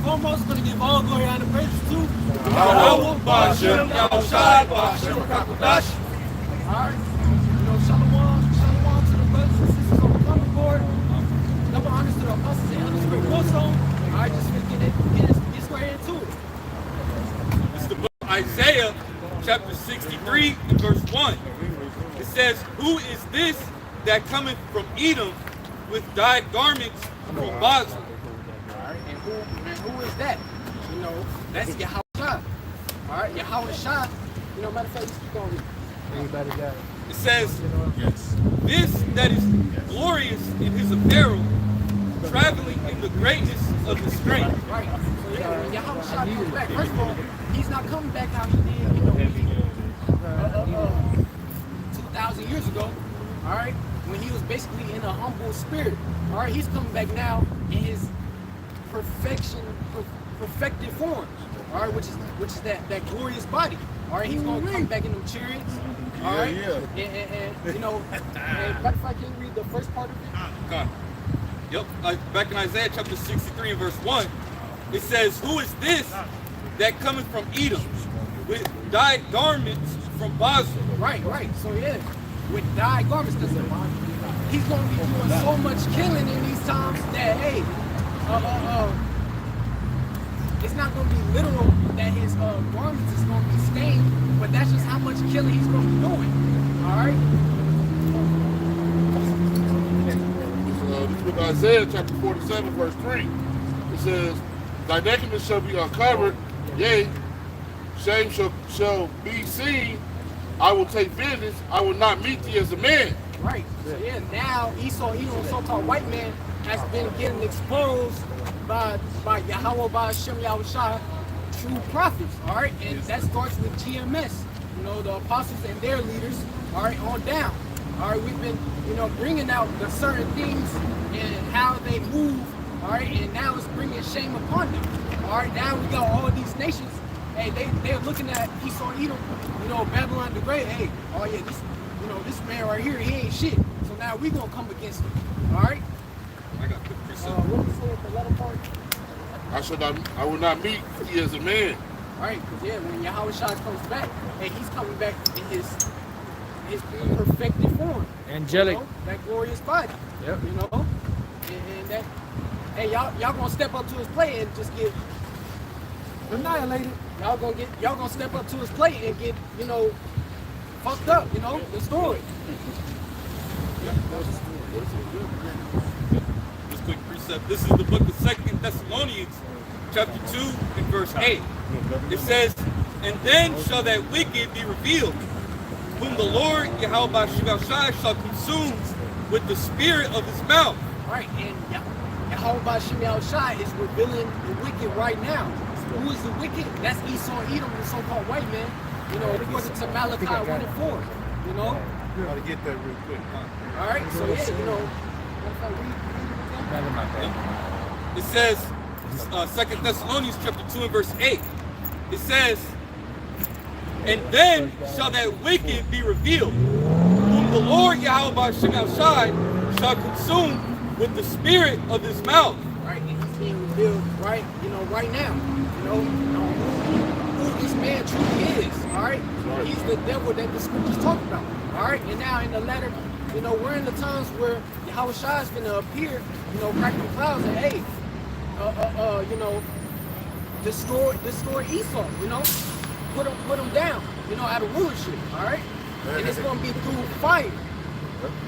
foremost, going to give all glory and praises to Yahweh, Ba'ashem, Yahushai, Ba'ashem, Kakodash. Alright, shalom to the brothers and sisters on the coming board. Double honors to the apostles and elders for Millstone. Alright, just get square into it. It's the book of Isaiah, chapter 63, and verse 1. It says, "Who is this that cometh from Edom with dyed garments from Basra?" Alright, and who is that? That's Yahushua. Alright, Yahushua. Matter of fact, let's keep going. Anybody got it? It says, "This that is glorious in his apparel, traveling in the greatness of his strength." Right. So yeah, when Yahushua comes back, first of all, he's not coming back how he did, 2,000 years ago. Alright, when he was basically in a humble spirit. Alright, he's coming back now in his perfected form. Alright, which is that glorious body. Alright, he's gonna come back in them chariots. Alright, and matter of fact, can you read the first part of it? God. Yep. Back in Isaiah chapter 63 and verse 1, it says, "Who is this that cometh from Edom with dyed garments from Basra?" Right. So yeah, with dyed garments, because he's gonna be doing so much killing in these times that it's not gonna be literal that his garments is gonna be stained, but that's just how much killing he's gonna be doing. All right. This book of Isaiah chapter 47 verse 3. It says, "Thy nakedness shall be uncovered, yea, shame shall be seen. I will take vengeance. I will not meet thee as a man." Right. So yeah, now Esau, so-called white man, has been getting exposed by Yahweh, Ba'ashem, Yahushai, true prophets. All right, and that starts with GMS. The apostles and their leaders. All right, on down. All right, we've been bringing out the certain things and how they move. All right, and now it's bringing shame upon them. All right, now we got all these nations. Hey, they're looking at Esau, Edom, Babylon the Great. Hey, oh yeah, this man right here, he ain't shit. So now we gonna come against him. All right. I got the precept. What was it, the letter part? I will not meet thee as a man. Right, because yeah, when Yahushua comes back, hey, he's coming back in his perfected form. Angelic. That glorious body. Yep. And that, hey, y'all gonna step up to his plate and just get annihilated. Y'all gonna step up to his plate and get, fucked up, destroyed. This quick precept. This is the book of 2 Thessalonians, chapter 2 and verse 8. It says, "And then shall that wicked be revealed, whom the Lord Yahweh Ba'ashem shall consume with the spirit of his mouth." Right, and Yahweh Ba'ashem Yahushai is revealing the wicked right now. Who is the wicked? That's Esau, Edom, the so-called white man. According to Malachi 1 and 4. Gotta get that real quick. All right, so yeah, It says, 2 Thessalonians chapter 2 and verse 8. It says, "And then shall that wicked be revealed, whom the Lord Yahweh Ba'ashem shall consume with the spirit of his mouth." Right, and he's being revealed right now. Who this man truly is. All right, he's the devil that the scriptures talk about. All right, and now in the latter, we're in the times where Yahushua is going to appear, cracking clouds and hey, destroy Esau, put him down, out of rulership. All right, and it's going to be through fire.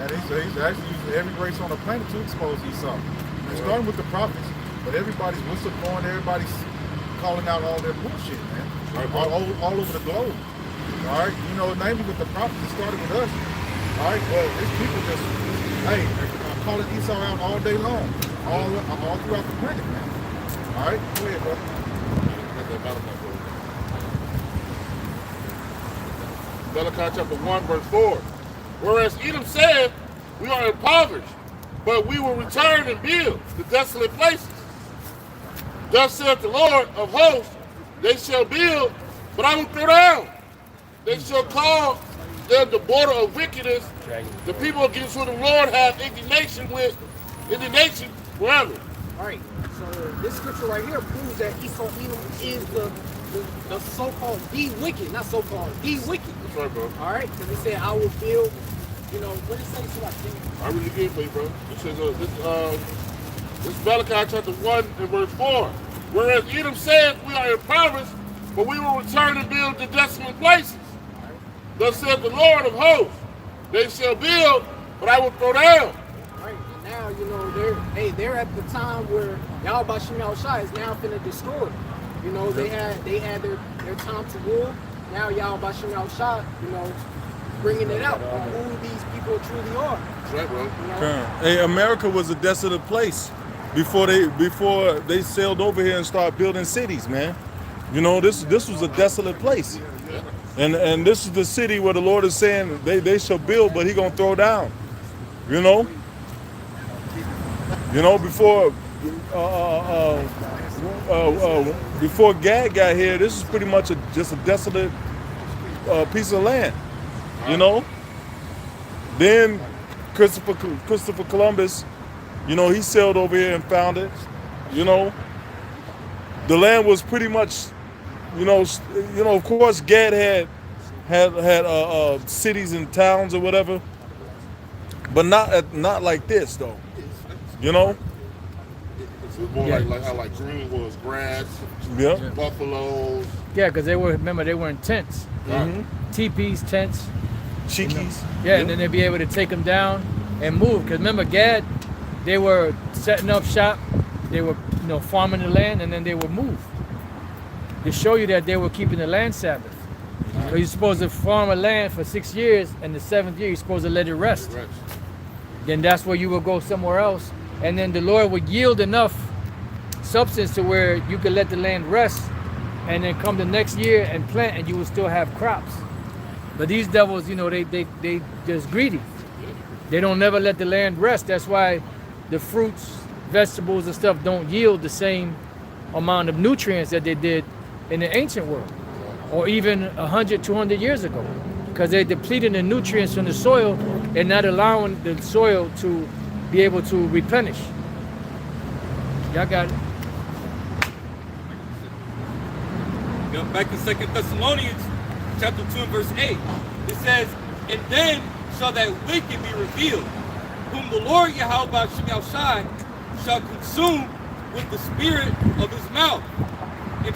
And he's actually using every race on the planet to expose Esau. It's starting with the prophets, but everybody's whistleblowing, everybody's calling out all their bullshit, man. All over the globe. All right, namely with the prophets, it started with us. All right, well, these people just, hey, they're calling Esau out all day long, all throughout the planet, man. All right, go ahead, brother. Malachi chapter 1 verse 4. "Whereas Edom said, we are impoverished, but we will return and build the desolate places. Thus saith the Lord of hosts, they shall build, but I will throw down. They shall call them the border of wickedness, the people against whom the Lord hath indignation forever." All right. So this scripture right here proves that Esau Edom is the so-called the wicked, not so-called the wicked. That's right, bro. All right, because it said I will build. You know what it says to us? I really good for you, bro. It says this is Malachi chapter 1 and verse 4. Whereas Edom said, we are impoverished, but we will return and build the desolate places. Thus said the Lord of hosts, they shall build, but I will throw down. Right. And now, you know, they're at the time where Yahweh Shem Yahushua is now finna destroy them. You know, they had their time to rule. Now Yahweh Shem Yahushua, you know, bringing it out on who these people truly are. That's right, bro. You know? Hey, America was a desolate place before they sailed over here and started building cities, man. You know, this was a desolate place. And this is the city where the Lord is saying they shall build, but he gonna throw down. You know? You know, before Gad got here, this is pretty much just a desolate piece of land. You know? Then Christopher Columbus, you know, he sailed over here and found it. You know? The land was pretty much, you know, of course Gad had cities and towns or whatever, but not like this though. You know? It's more like green was grass, Yeah. buffaloes. Yeah, because they were in tents, Mm-hmm. teepees, tents. Cheekies. Yeah, and then they'd be able to take them down and move. Because remember, Gad, they were setting up shop, they were, you know, farming the land, and then they would move to show you that they were keeping the land Sabbath. So you're supposed to farm a land for 6 years, and the 7th year you're supposed to let it rest. Then that's where you will go somewhere else, and then the Lord would yield enough substance to where you could let the land rest, and then come the next year and plant, and you will still have crops. But these devils, you know, they just greedy. They don't never let the land rest. That's why the fruits, vegetables, and stuff don't yield the same amount of nutrients that they did in the ancient world, or even 100, 200 years ago, because they're depleting the nutrients from the soil and not allowing the soil to be able to replenish. Y'all got it. You know, back in 2 Thessalonians chapter 2 and verse 8, it says, and then shall that wicked be revealed, whom the Lord Yahweh Shem Yahushua shall consume with the spirit of his mouth,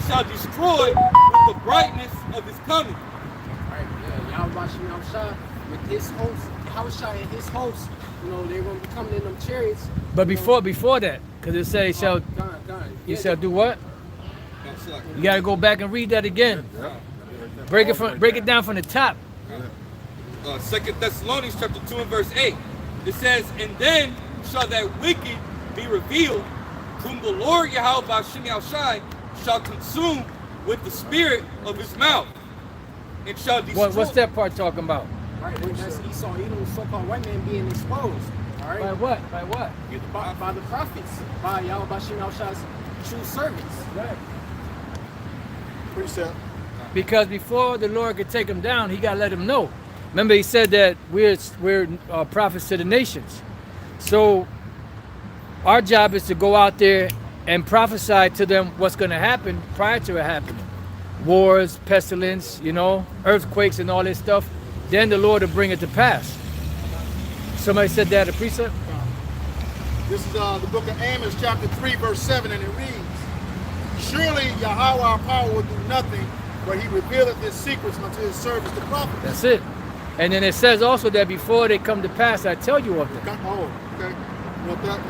and shall destroy with the brightness of his coming. Right, yeah, Yahweh Shem Yahushua with his host, Yahushua and his hosts, you know, they're going to be coming in them chariots. But before that, because it says shall, you shall do what? You got to go back and read that again. Break it down from the top. 2 Thessalonians chapter 2 and verse 8. It says, and then shall that wicked be revealed, whom the Lord Yahweh Shem Yahushua shall consume with the spirit of his mouth, and shall destroy. What's that part talking about? Right, that's Esau, Edom, so-called white man being exposed. All right. By what? By what? By the prophets, by Yahweh Shem Yahushua's true servants. Right. Precept. Because before the Lord could take them down, he got to let them know. Remember, he said that we're prophets to the nations. So our job is to go out there and prophesy to them what's going to happen prior to it happening. Wars, pestilence, you know, earthquakes and all this stuff. Then the Lord will bring it to pass. Somebody said that, a precept? This is the book of Amos, chapter 3, verse 7, and it reads, surely Yahweh our power will do nothing, but he revealeth his secrets unto his servants the prophets. That's it. And then it says also that before they come to pass, I tell you of them. Oh, okay. You want that?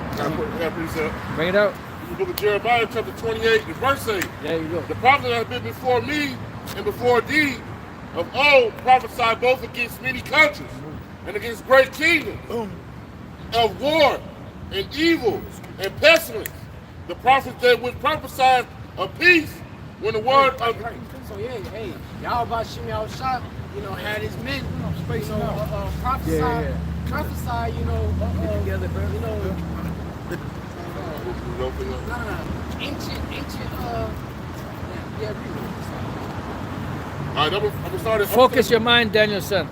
That precept. Bring it out. In the book of Jeremiah, chapter 28, and verse 8. There you go. The prophets that have been before me and before thee of old prophesied both against many countries and against great kingdoms, of war and evil and pestilence. The prophets that would prophesy of peace when the word of Right. So yeah, hey, Yahweh Shem Yahushua, you know, had his men, prophesy, prophesy, you know, together, bro. you know, ancient, yeah, read it. All right, I'm gonna start it. Focus your mind, Danielson.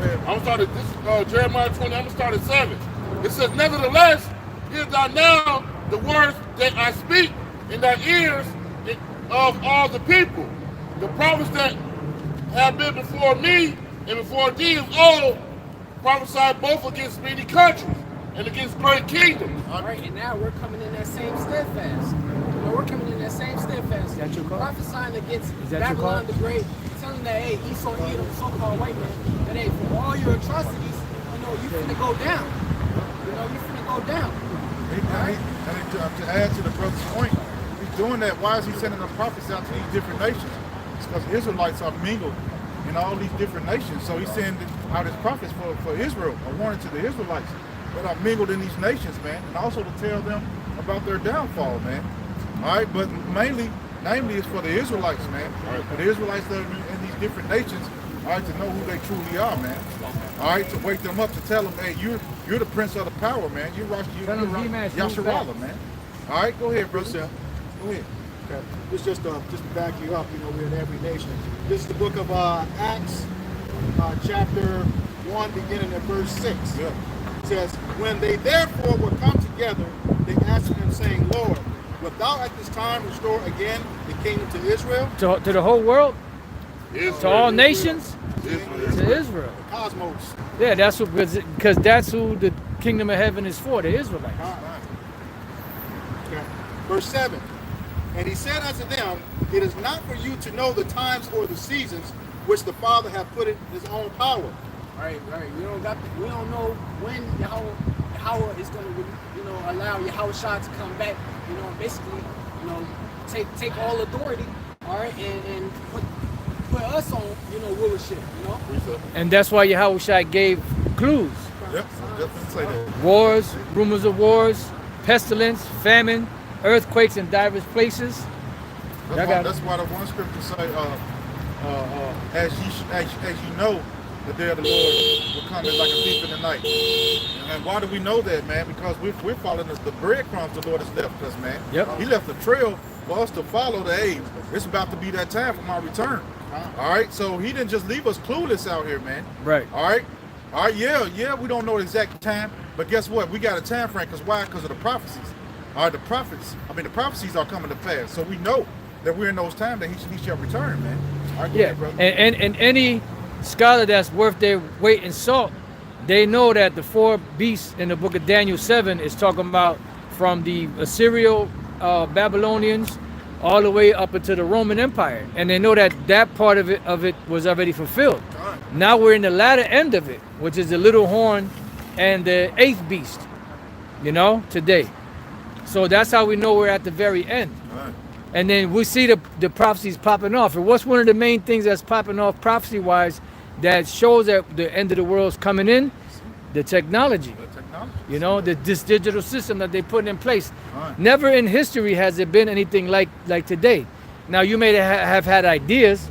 I'm gonna start at this Jeremiah 20. I'm gonna start at 7. It says, nevertheless, hear thou now the words that I speak in thy ears of all the people. The prophets that have been before me and before thee of old prophesied both against many countries and against great kingdoms. All right, and now we're coming in that same steadfast. You know, we're coming in that same steadfast. Is that your call? Prophesying against Is that your Babylon call? the Great, telling that, hey, Esau, Edom, so-called white man, that, hey, for all your atrocities, you know, you finna go down. You know, you finna go down. To add to the brother's point, he's doing that. Why is he sending the prophets out to these different nations? It's because Israelites are mingled in all these different nations. So he's sending out his prophets for Israel, a warning to the Israelites that are mingled in these nations, man, and also to tell them about their downfall, man. All right, but namely, it's for the Israelites, man. All right, for the Israelites that are in these different nations, all right, to know who they truly are, man. All right, to wake them up, to tell them, hey, you're the prince of the power, man. You're Yasharallah, man. All right, go ahead, brother. Go ahead. Okay. This just to back you up, you know, we're in every nation. This is the book of Acts, chapter 1, beginning at verse 6. Yeah. It says, when they therefore were come together, they answered him, saying, Lord, wilt thou at this time restore again the kingdom to Israel? To the whole world? Israel. To all nations? Israel. To Israel. The cosmos. Yeah, that's what, because that's who the kingdom of heaven is for, the Israelites. Okay. Verse 7. And he said unto them, it is not for you to know the times or the seasons which the Father hath put in his own power. Right. We don't know when Yahweh is going to, you know, allow Yahushua to come back. You know, basically, you know, take all authority, all right, and put us on, you know, rulership. You know. And that's why Yahushua gave clues. Yep, I'll definitely say that. Wars, rumors of wars, pestilence, famine, earthquakes in diverse places. That's why the one scripture say, as you know, the day of the Lord will come in like a thief in the night. And why do we know that, man? Because we're following the breadcrumbs the Lord has left us, man. Yep. He left a trail for us to follow the hey, it's about to be that time for my return. All right, so he didn't just leave us clueless out here, man. Right. All right, yeah, we don't know the exact time, but guess what? We got a time frame, because why? Because of the prophecies. All right, the prophecies are coming to pass, so we know that we're in those times that he shall return, man. All right, go ahead, brother. And any scholar that's worth their weight in salt, they know that the four beasts in the book of Daniel 7 is talking about from the Assyrian Babylonians all the way up into the Roman Empire, and they know that that part of it was already fulfilled. Right. Now we're in the latter end of it, which is the little horn and the eighth beast, you know, today. So that's how we know we're at the very end. Right. And then we see the prophecies popping off. And what's one of the main things that's popping off prophecy-wise that shows that the end of the world's coming in? The technology. You know, this digital system that they put in place. Right. Never in history has there been anything like today. Now you may have had ideas,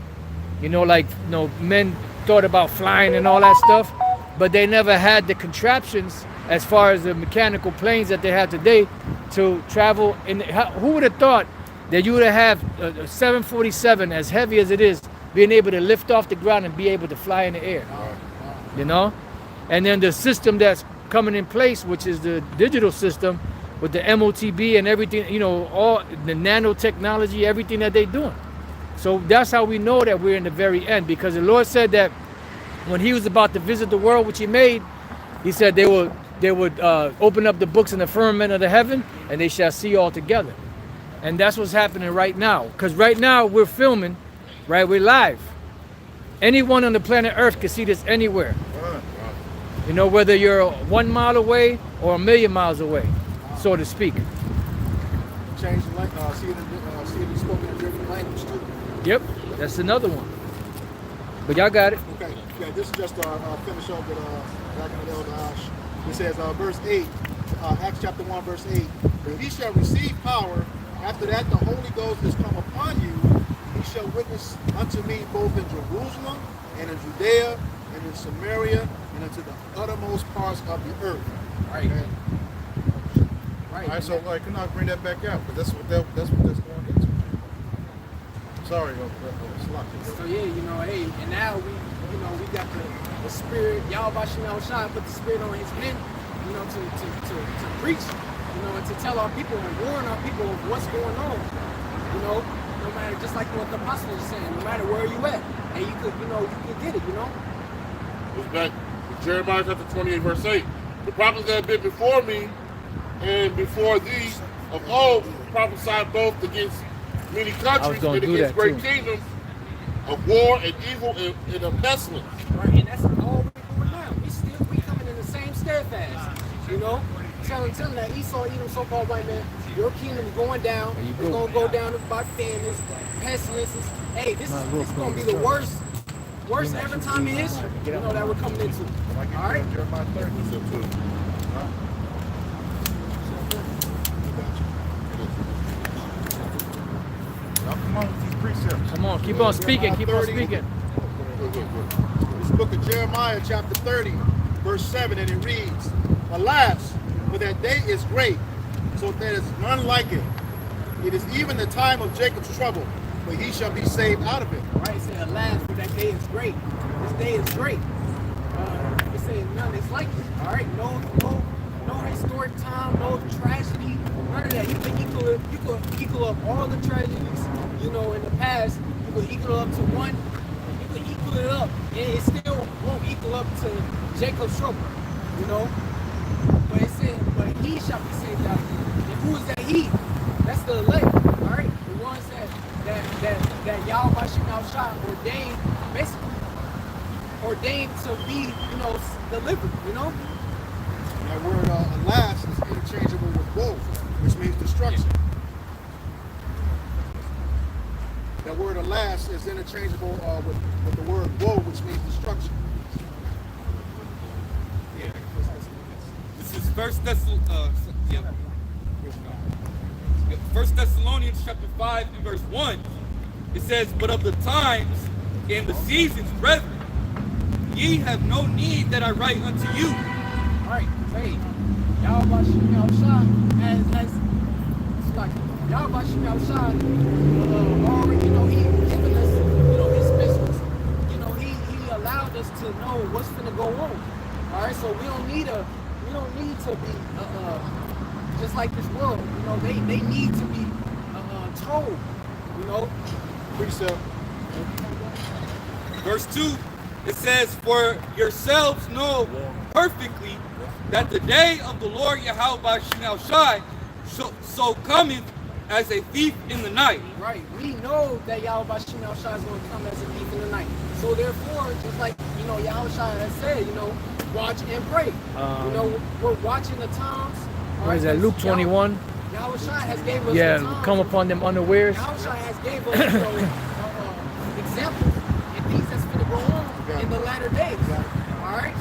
you know, like, you know, men thought about flying and all that stuff, but they never had the contraptions as far as the mechanical planes that they have today to travel. Who would have thought that you would have a 747, as heavy as it is, being able to lift off the ground and be able to fly in the air? You know? And then the system that's coming in place, which is the digital system with the MOTB and everything, you know, all the nanotechnology, everything that they're doing. So that's how we know that we're in the very end, because the Lord said that when he was about to visit the world, which he made, he said they would open up the books in the firmament of the heaven, and they shall see all together. And that's what's happening right now. Because right now we're filming, right? We're live. Anyone on the planet Earth can see this anywhere. You know, whether you're 1 mile away or 1,000,000 miles away, so to speak. Change the language, see it spoken in different language too. Yep, that's another one. But y'all got it. Okay, yeah, this is just finish up with back in the Elder Ash. It says, verse 8, Acts chapter 1, verse 8. When ye shall receive power, after that the Holy Ghost is come upon you, ye shall witness unto me both in Jerusalem and in Judea and in Samaria and unto the uttermost parts of the earth. Right. Okay. All right, so can I bring that back out? Because that's what that's going into. Sorry, So yeah, you know, hey, and now we got the spirit. Yahweh Shai put the spirit on his men. you know, to preach, you know, and to tell our people and warn our people of what's going on. You know, no matter, just like what the apostle is saying, no matter where you at, and you could, you know, you could get it, you know. It's back in Jeremiah chapter 28, verse 8. The prophets that have been before me and before thee of old prophesied both against many countries and against great kingdoms of war and evil and of pestilence. Right, and that's all we're doing now. We coming in the same steadfast, you know. Telling that Esau, Edom, so-called white man, your kingdom is going down. It's gonna go down by famines, pestilences. Hey, this is gonna be the worst ever time in history, you know, that we're coming into. All right. Jeremiah 30. Now come on with these precepts. Come on, keep on speaking, keep on speaking. This book of Jeremiah, chapter 30, verse 7, and it reads, Alas, for that day is great, so that is none like it. It is even the time of Jacob's trouble, but he shall be saved out of it. Right, say, alas, for that day is great. This day is great. It's saying none is like it. All right, no historic time, no tragedy, none of that. You could equal up all the tragedies, you know, in the past. You could equal up to one. You could equal it up, and it still won't equal up to Jacob's trouble, you know. But it said, but he shall be saved out of it. And who is that he? That's the elect, all right? The ones that Yahweh Bashim Shah ordained, basically ordained to be, you know, delivered, you know? That word alas is interchangeable with woe, which means destruction. That word alas is interchangeable with the word woe, which means destruction. Yeah. This is First Thessalonians chapter 5 and verse 1. It says, But of the times and the seasons, brethren, ye have no need that I write unto you. All right, hey, Yahweh Bashim Shah has it's like Yahweh Bashim Shah already, you know, he given us, you know, his business. You know, he allowed us to know what's gonna go on. All right, so we don't need to be just like this world. You know, they need to be told. You know, Precept. Verse 2, it says, For yourselves know perfectly that the day of the Lord Yahweh Shai so cometh as a thief in the night. Right. We know that Yahweh Bashim Shai is going to come as a thief in the night. So therefore, just like, you know, Yahweh Shai has said, you know, watch and pray. You know, we're watching the times. What is that, Luke 21? Yahweh Shai has gave us the times. Come upon them unawares. Yahweh Shai has gave us, you know, examples and things that's going to go on in the latter days. All right?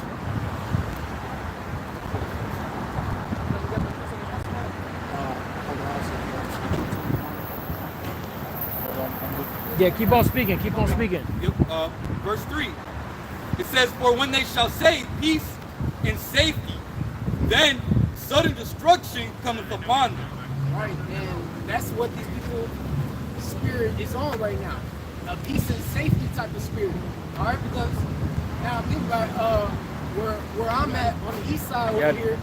Yeah, keep on speaking, keep on speaking. Verse 3, it says, For when they shall say peace and safety, then sudden destruction cometh upon them. Right, and that's what these people's spirit is on right now. A peace and safety type of spirit. All right, because now think about where I'm at on the east side over here.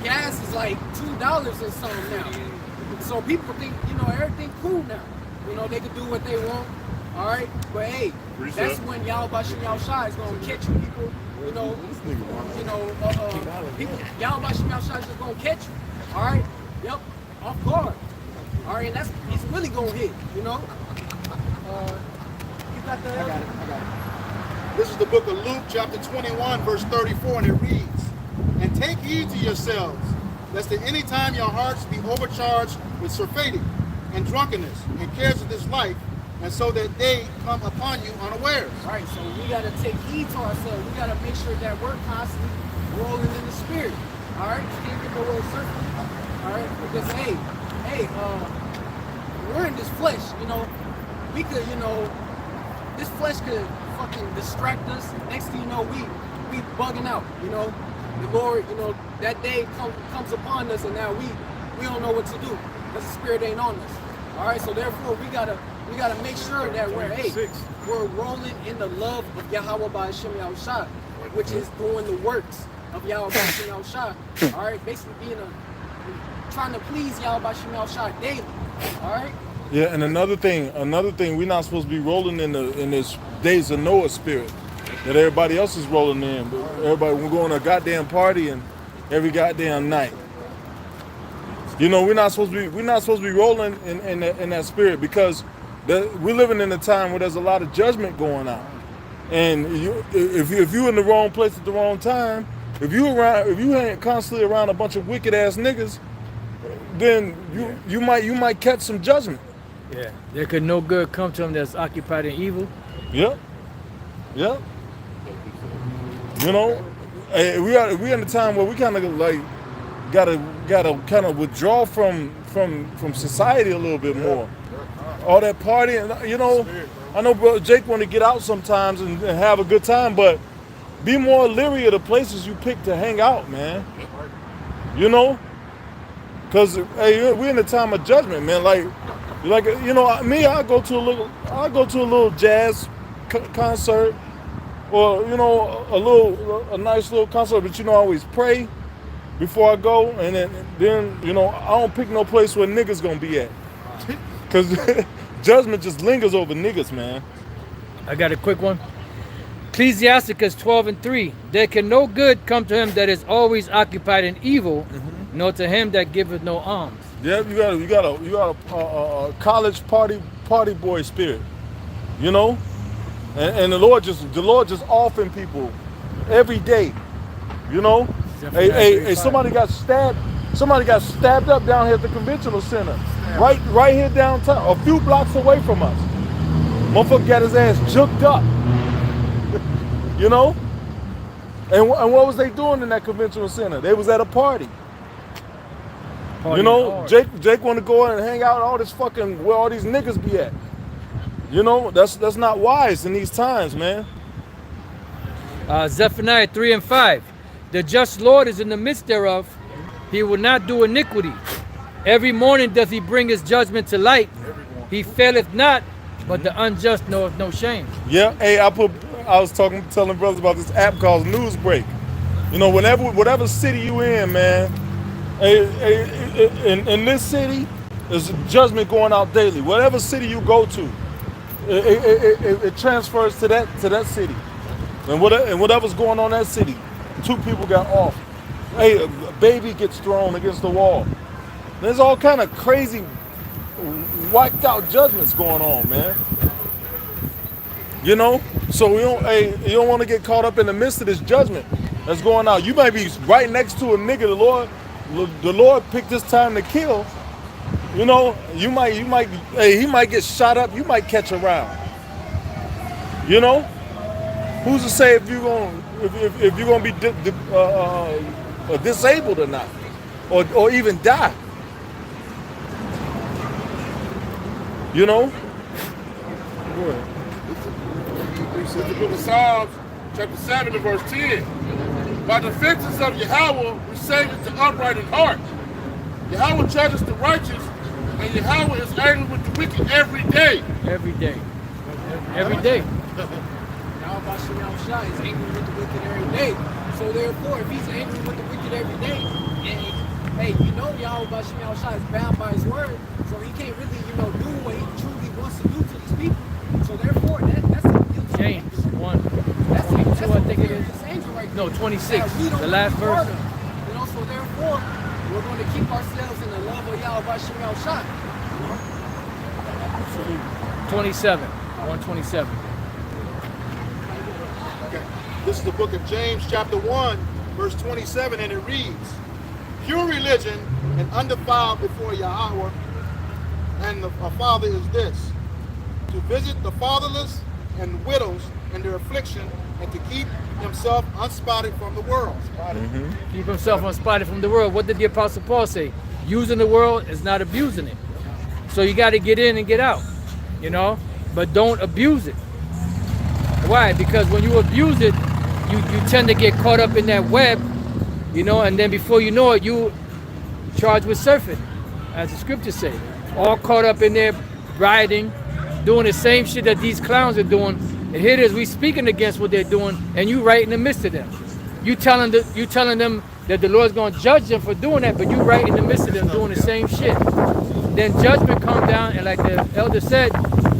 Gas is like $2 and something now. So people think, you know, everything cool now. You know, they can do what they want. All right, but hey, that's when Yahweh Bashim Shai is gonna catch you people. You know, people. Yahweh Bashim Shai is just gonna catch you. All right, yep, off guard. All right, and it's really gonna hit. You know. You got the. I got it. This is the book of Luke, chapter 21, verse 34, and it reads, And take heed to yourselves, lest at any time your hearts be overcharged with surfeiting and drunkenness and cares of this life, and so that they come upon you unawares. Right, so we got to take heed to ourselves. We got to make sure that we're constantly rolling in the spirit. All right, you can't get the word surfing. All right, because hey, we're in this flesh. You know, we could, you know, this flesh could fucking distract us. Next thing you know, we bugging out. You know, the Lord, you know, that day comes upon us, and now we don't know what to do because the spirit ain't on us. All right, so therefore we gotta make sure that we're rolling in the love of Yahweh Ba'Shem Yahushua, which is doing the works of Yahweh Bashem Yahushua. All right, basically trying to please Yahweh Bashem Yahushua daily. All right. Yeah, and another thing, we're not supposed to be rolling in this days of Noah spirit that everybody else is rolling in. But everybody, we're going to a goddamn party and every goddamn night. You know, we're not supposed to be rolling in that spirit, because we're living in a time where there's a lot of judgment going on. And if you're in the wrong place at the wrong time, if you ain't constantly around a bunch of wicked ass niggas, then you might catch some judgment. Yeah. There could no good come to him that's occupied in evil. Yep. Yep. You know, we in a time where we kind of like gotta kind of withdraw from society a little bit more. All that partying, you know. I know Brother Jake want to get out sometimes and have a good time, but be more leery of the places you pick to hang out, man. You know, because hey, we're in a time of judgment, man. Like you know, me, I go to a little jazz concert, or you know, a nice little concert. But you know, I always pray before I go, and then you know, I don't pick no place where niggas gonna be at, because judgment just lingers over niggas, man. I got a quick one. Ecclesiasticus 12:3. There can no good come to him that is always occupied in evil, nor to him that giveth no alms. Yeah, you got a college party boy spirit, you know, and the Lord just offering people every day, you know. Hey, somebody got stabbed up down here at the conventional center, right here downtown, a few blocks away from us. Motherfucker got his ass juked up, you know. And what was they doing in that conventional center? They was at a party. You know, Jake want to go in and hang out all this fucking where all these niggas be at. You know, that's not wise in these times, man. Zephaniah 3:5. The just Lord is in the midst thereof. He will not do iniquity. Every morning doth he bring his judgment to light. He faileth not, but the unjust knoweth no shame. Yeah, hey, I was telling brothers about this app called Newsbreak. You know, whatever city you in, man. In this city, there's judgment going out daily. Whatever city you go to, it transfers to that city. And whatever's going on in that city, 2 people got off. Hey, a baby gets thrown against the wall. There's all kind of crazy, wiped out judgments going on, man. You know, so you don't want to get caught up in the midst of this judgment that's going on. You might be right next to a nigga the Lord picked this time to kill. You know, he might get shot up. You might catch a round. You know, who's to say if you're gonna be disabled or not, or even die? You know. It's the book of Psalms, chapter 7 and verse 10. By the defenses of Yahweh, we saveth the upright in heart. Yahweh judges the righteous, and Yahweh is angry with the wicked every day. Every day. Every day. Yahweh Bashem Yahushua is angry with the wicked every day. So therefore, if he's angry with the wicked every day, and hey, you know Yahweh Bashem Yahushua is bound by his word, so he can't really, do what he truly wants to do to these people. So therefore, that's a guilty James 1. That's 22, I think it is. Right, no, 26. The last verse. So therefore, we're going to keep ourselves in the love of Yahweh Bashem Yahushua. 27. 127. Okay. This is the book of James, chapter 1, verse 27, and it reads, Pure religion and undefiled before Yahweh and the Father is this, to visit the fatherless and widows in their affliction, and to keep himself unspotted from the world. Keep himself unspotted from the world. What did the Apostle Paul say? Using the world is not abusing it. So you got to get in and get out, but don't abuse it. Why? Because when you abuse it, you tend to get caught up in that web, and then before you know it, you charged with surfing, as the scriptures say. All caught up in there, rioting, doing the same shit that these clowns are doing. And here it is, we speaking against what they're doing, and you right in the midst of them. You telling them that the Lord's gonna judge them for doing that, but you right in the midst of them doing the same shit. Then judgment come down, and like the elder said,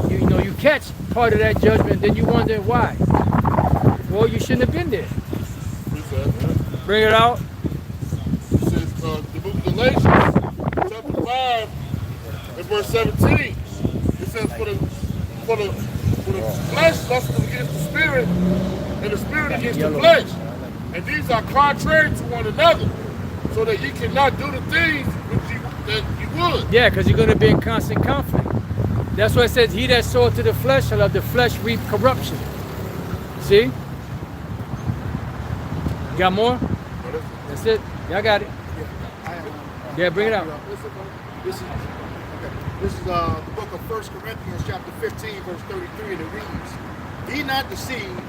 you know, you catch part of that judgment, then you wonder why. Well, you shouldn't have been there. Bring it out. It says the book of Galatians, chapter 5, and verse 17. It says, for the flesh lusts against the spirit, and the spirit against the flesh. And these are contrary to one another, so that you cannot do the things that you would. Yeah, because you're going to be in constant conflict. That's why it says, he that soweth to the flesh shall of the flesh reap corruption. See? Got more? That's it. Y'all got it. Yeah, bring it out. This is the book of 1 Corinthians chapter 15, verse 33, and it reads, "Be not deceived,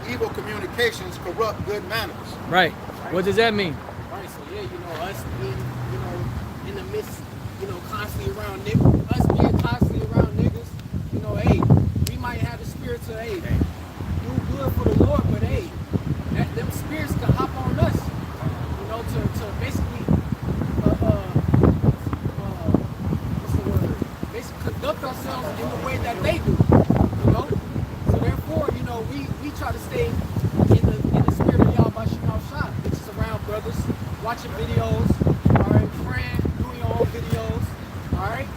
evil communications corrupt good manners." Right. What does that mean? Right, so yeah, you know, us being, you know, in the midst, you know, constantly around niggas, us being constantly around niggas, you know, hey, we might have the spirit to, hey, do good for the Lord, but hey, them spirits can hop on us, you know, to basically, what's the word? Basically conduct ourselves in the way that they do, you know? So therefore, you know, we try to stay in the spirit of Yahweh Shah, which is around brothers, watching videos, all right, praying, doing your own videos, all right?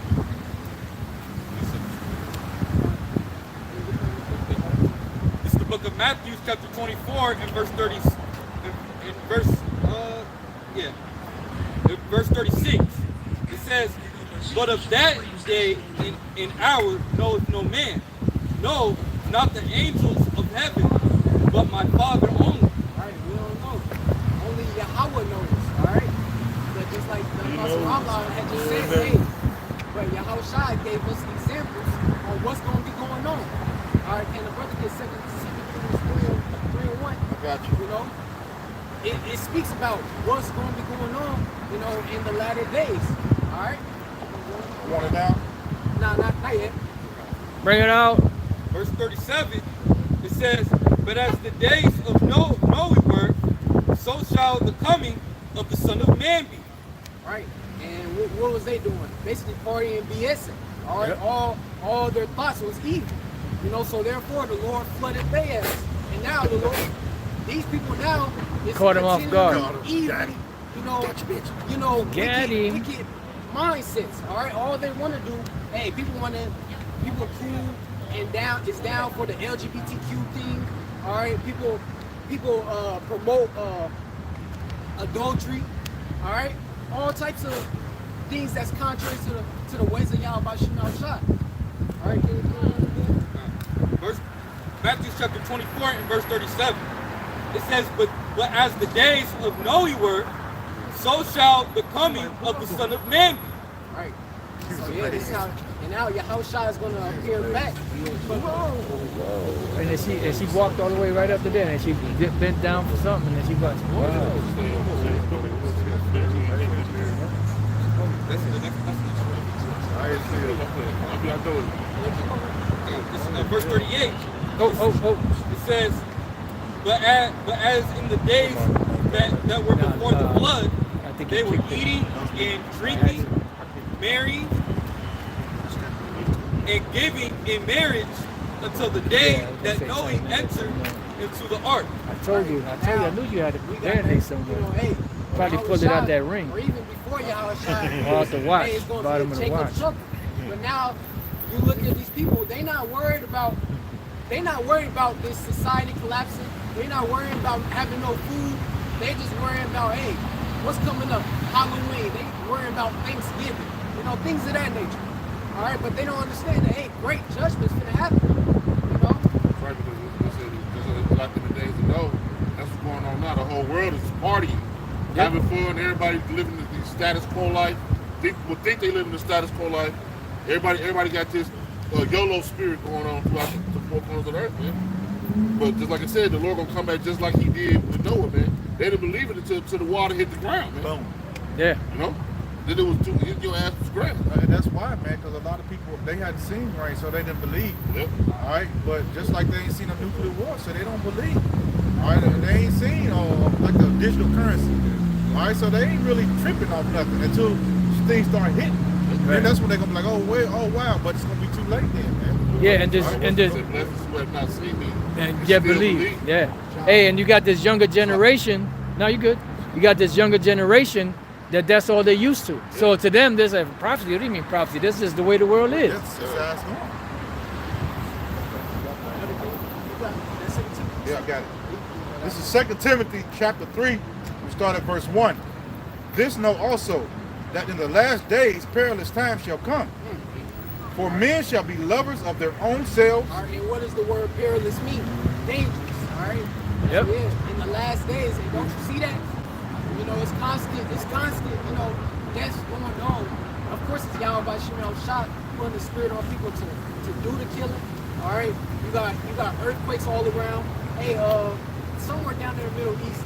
This is the book of Matthew, chapter 24, and verse 30, verse 36. It says, "But of that day and hour knoweth no man, no, not the angels of heaven, but my Father only." All right, we don't know. Only Yahweh knows, all right? But just like the Apostle Allah had just said, hey, but Yahweh Shai gave us examples on what's going to be going on. All right, and the brother gets 2 Corinthians 3 and 1. I got you. You know, it speaks about what's going to be going on, you know, in the latter days. All right? Want it now? Nah, not yet. Bring it out. Verse 37, it says, "But as the days of Noe were, so shall the coming of the Son of Man be." Right. And what was they doing? Basically partying and BSing. All right. Yep. All their thoughts was evil. You know, so therefore the Lord flooded their ass. And now the Lord, these people now is Caught him off guard. Evil, you know, Got him. wicked mindsets. All right. All they want to do, hey, people cool and down for the LGBTQ thing. All right. People promote adultery. All right. All types of things that's contrary to the ways of Yahweh Shah. All right. Matthew chapter 24 and verse 37. It says, but as the days of Noe were, so shall the coming of the Son of Man be. Right. So yeah, this is how, and now Yahushua is going to appear back. And then she walked all the way right up to there, and she bent down for something, and then she got. This is verse 38. Oh. It says, but as in the days that were before the flood, they were eating and drinking, marrying, and giving in marriage until the day that Noe entered into the ark. I told you, I knew you had a band-aid somewhere. You know, hey, Probably pulled it out that ring. Or even before Yahushua, Off the watch. hey, it's going Bought to him be in a Jacob watch. trouble. But now you look at these people, they not worried about this society collapsing. They're not worried about having no food. They just worrying about, hey, what's coming up? Halloween. They worrying about Thanksgiving. You know, things of that nature. All right, but they don't understand that, hey, great judgment's gonna happen. You know? Right, because just like in the days ago, that's what's going on now. The whole world is partying, having fun. Everybody's living the status quo life. People think they live in the status quo life. Everybody got this YOLO spirit going on throughout the four corners of the earth, man. But just like I said, the Lord gonna come back just like He did with Noah, man. They didn't believe it until the water hit the ground, man. Boom. Yeah. You know, then it was your ass was ground. And that's why, man, because a lot of people, they hadn't seen rain, so they didn't believe. Yep. All right, but just like they ain't seen a nuclear war, so they don't believe. All right, and they ain't seen like the digital currency. All right, so they ain't really tripping off nothing until things start hitting. Right. And that's when they're gonna be like, oh wait, oh wow, but it's gonna be too late then, man. Yeah, and this Said, blessed is who have not seen me. and and yet still believe. Yeah. Hey, and you got this younger generation. No, you good. You got this younger generation that's all they're used to. So to them, there's a prophecy. What do you mean prophecy? This is the way the world is. That's how it's going. Yeah, I got it. This is 2 Timothy chapter 3. We start at verse 1. This know also that in the last days perilous times shall come. For men shall be lovers of their own selves. All right, and what does the word perilous mean? Dangerous. All right. Yep. Yeah. In the last days, and don't you see that? You know, it's constant. It's constant. You know, that's going on. Of course, it's Yahweh by Shemel shot, putting the spirit on people to do the killing. All right. You got earthquakes all around. Hey, somewhere down in the Middle East,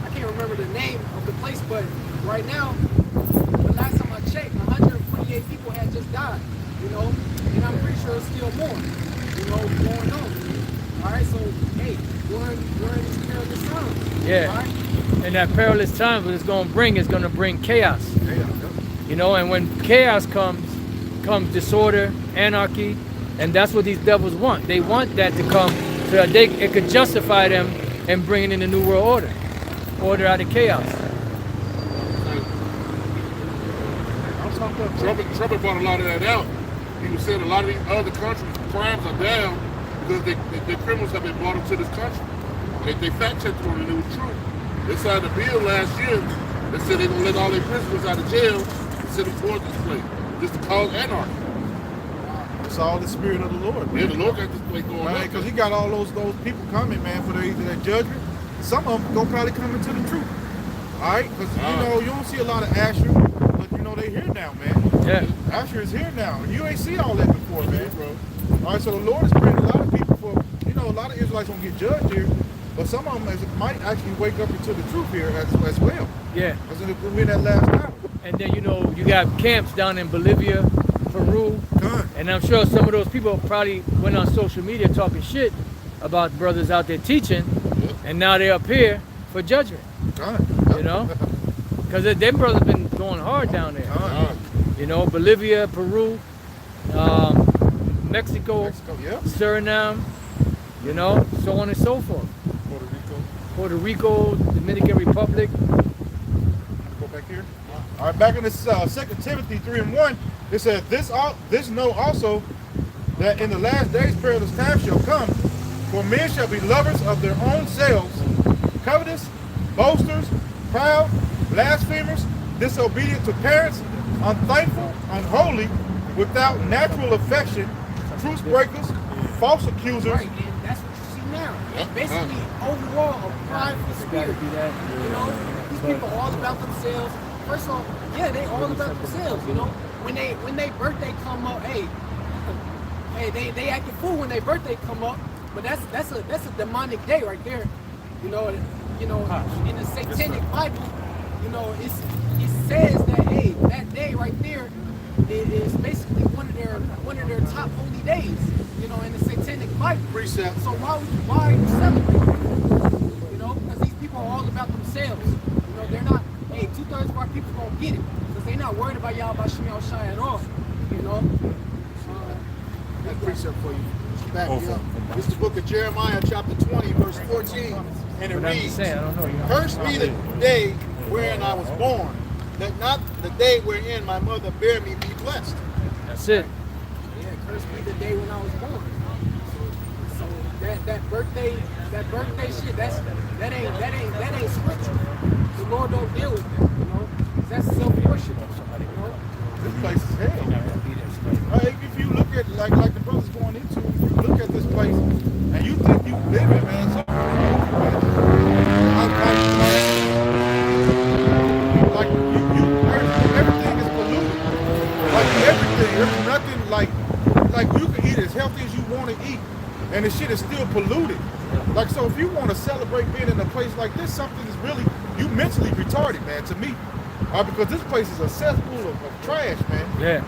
I can't remember the name of the place, but right now, the last time I checked, 128 people had just died. You know, and I'm pretty sure it's still more. You know, going on. All right. So hey, we're in these perilous times. Yeah. All right. And that perilous time, what it's going to bring chaos. You know, and when chaos comes disorder, anarchy, and that's what these devils want. They want that to come so that it could justify them and bringing in the new world order out of chaos. Trump brought a lot of that out. He was saying a lot of these other countries' crimes are down because the criminals have been brought into this country. They fact checked on it and it was true. They signed a bill last year that said they're going to let all their prisoners out of jail and send them towards this place just to cause anarchy. It's all the spirit of the Lord, man. Yeah, the Lord got this place going on. Because he got all those people coming, man, for either their judgment. Some of them gonna probably come into the truth. All right, because you know you don't see a lot of Asher, but you know they here now, man. Yeah. Asher is here now, and you ain't see all that before, man, bro. All right, so the Lord is bringing a lot of people for. You know, a lot of Israelites gonna get judged here, but some of them might actually wake up into the truth here as well. Yeah. Because we're in that last time. And then you know you got camps down in Bolivia, Peru, and I'm sure some of those people probably went on social media talking shit about brothers out there teaching, and now they're up here for judgment. You know, because them brothers been going hard down there. You know, Bolivia, Peru, Mexico, Suriname, you know, so on and so forth. Puerto Rico, Dominican Republic. Go back here. All right, back in this 2 Timothy 3:1, it says, this know also that in the last days perilous times shall come, for men shall be lovers of their own selves, covetous, boasters, proud, blasphemers, disobedient to parents, unthankful, unholy, without natural affection, truce breakers, false accusers. Right, and that's what you see now. Basically, overall, a prideful spirit. You know, these people are all about themselves. First off, yeah, they all about themselves. You know, when they birthday come up, hey, they act a fool when their birthday come up. But that's a demonic day right there. You know, in the Satanic Bible, you know, it says that hey, that day right there is basically one of their top holy days. You know, in the Satanic Bible. Precept. So why are you celebrating? You know, because these people are all about themselves. You know, they're not. Hey, 2/3 of our people gonna get it because they're not worried about y'all about Shemel Shai at all. You know. That precept for you. Back me up. This is the book of Jeremiah, chapter 20, verse 14, and it reads, "Cursed be the day wherein I was born, that not the day wherein my mother bare me be blessed." That's it. Yeah, cursed be the day when I was born. So that birthday shit, that ain't scripture. The Lord don't deal with that, you know. That's self-worship. You know? This place is hell. If you look at like the brothers going into, if you look at this place and you think you live it, man, like everything is polluted. Like everything, there's nothing like you can eat as healthy as you want to eat, and the shit is still polluted. Like, so if you want to celebrate being in a place like this, something is really, you mentally retarded, man, to me. Because this place is a cesspool of trash, man. Yeah.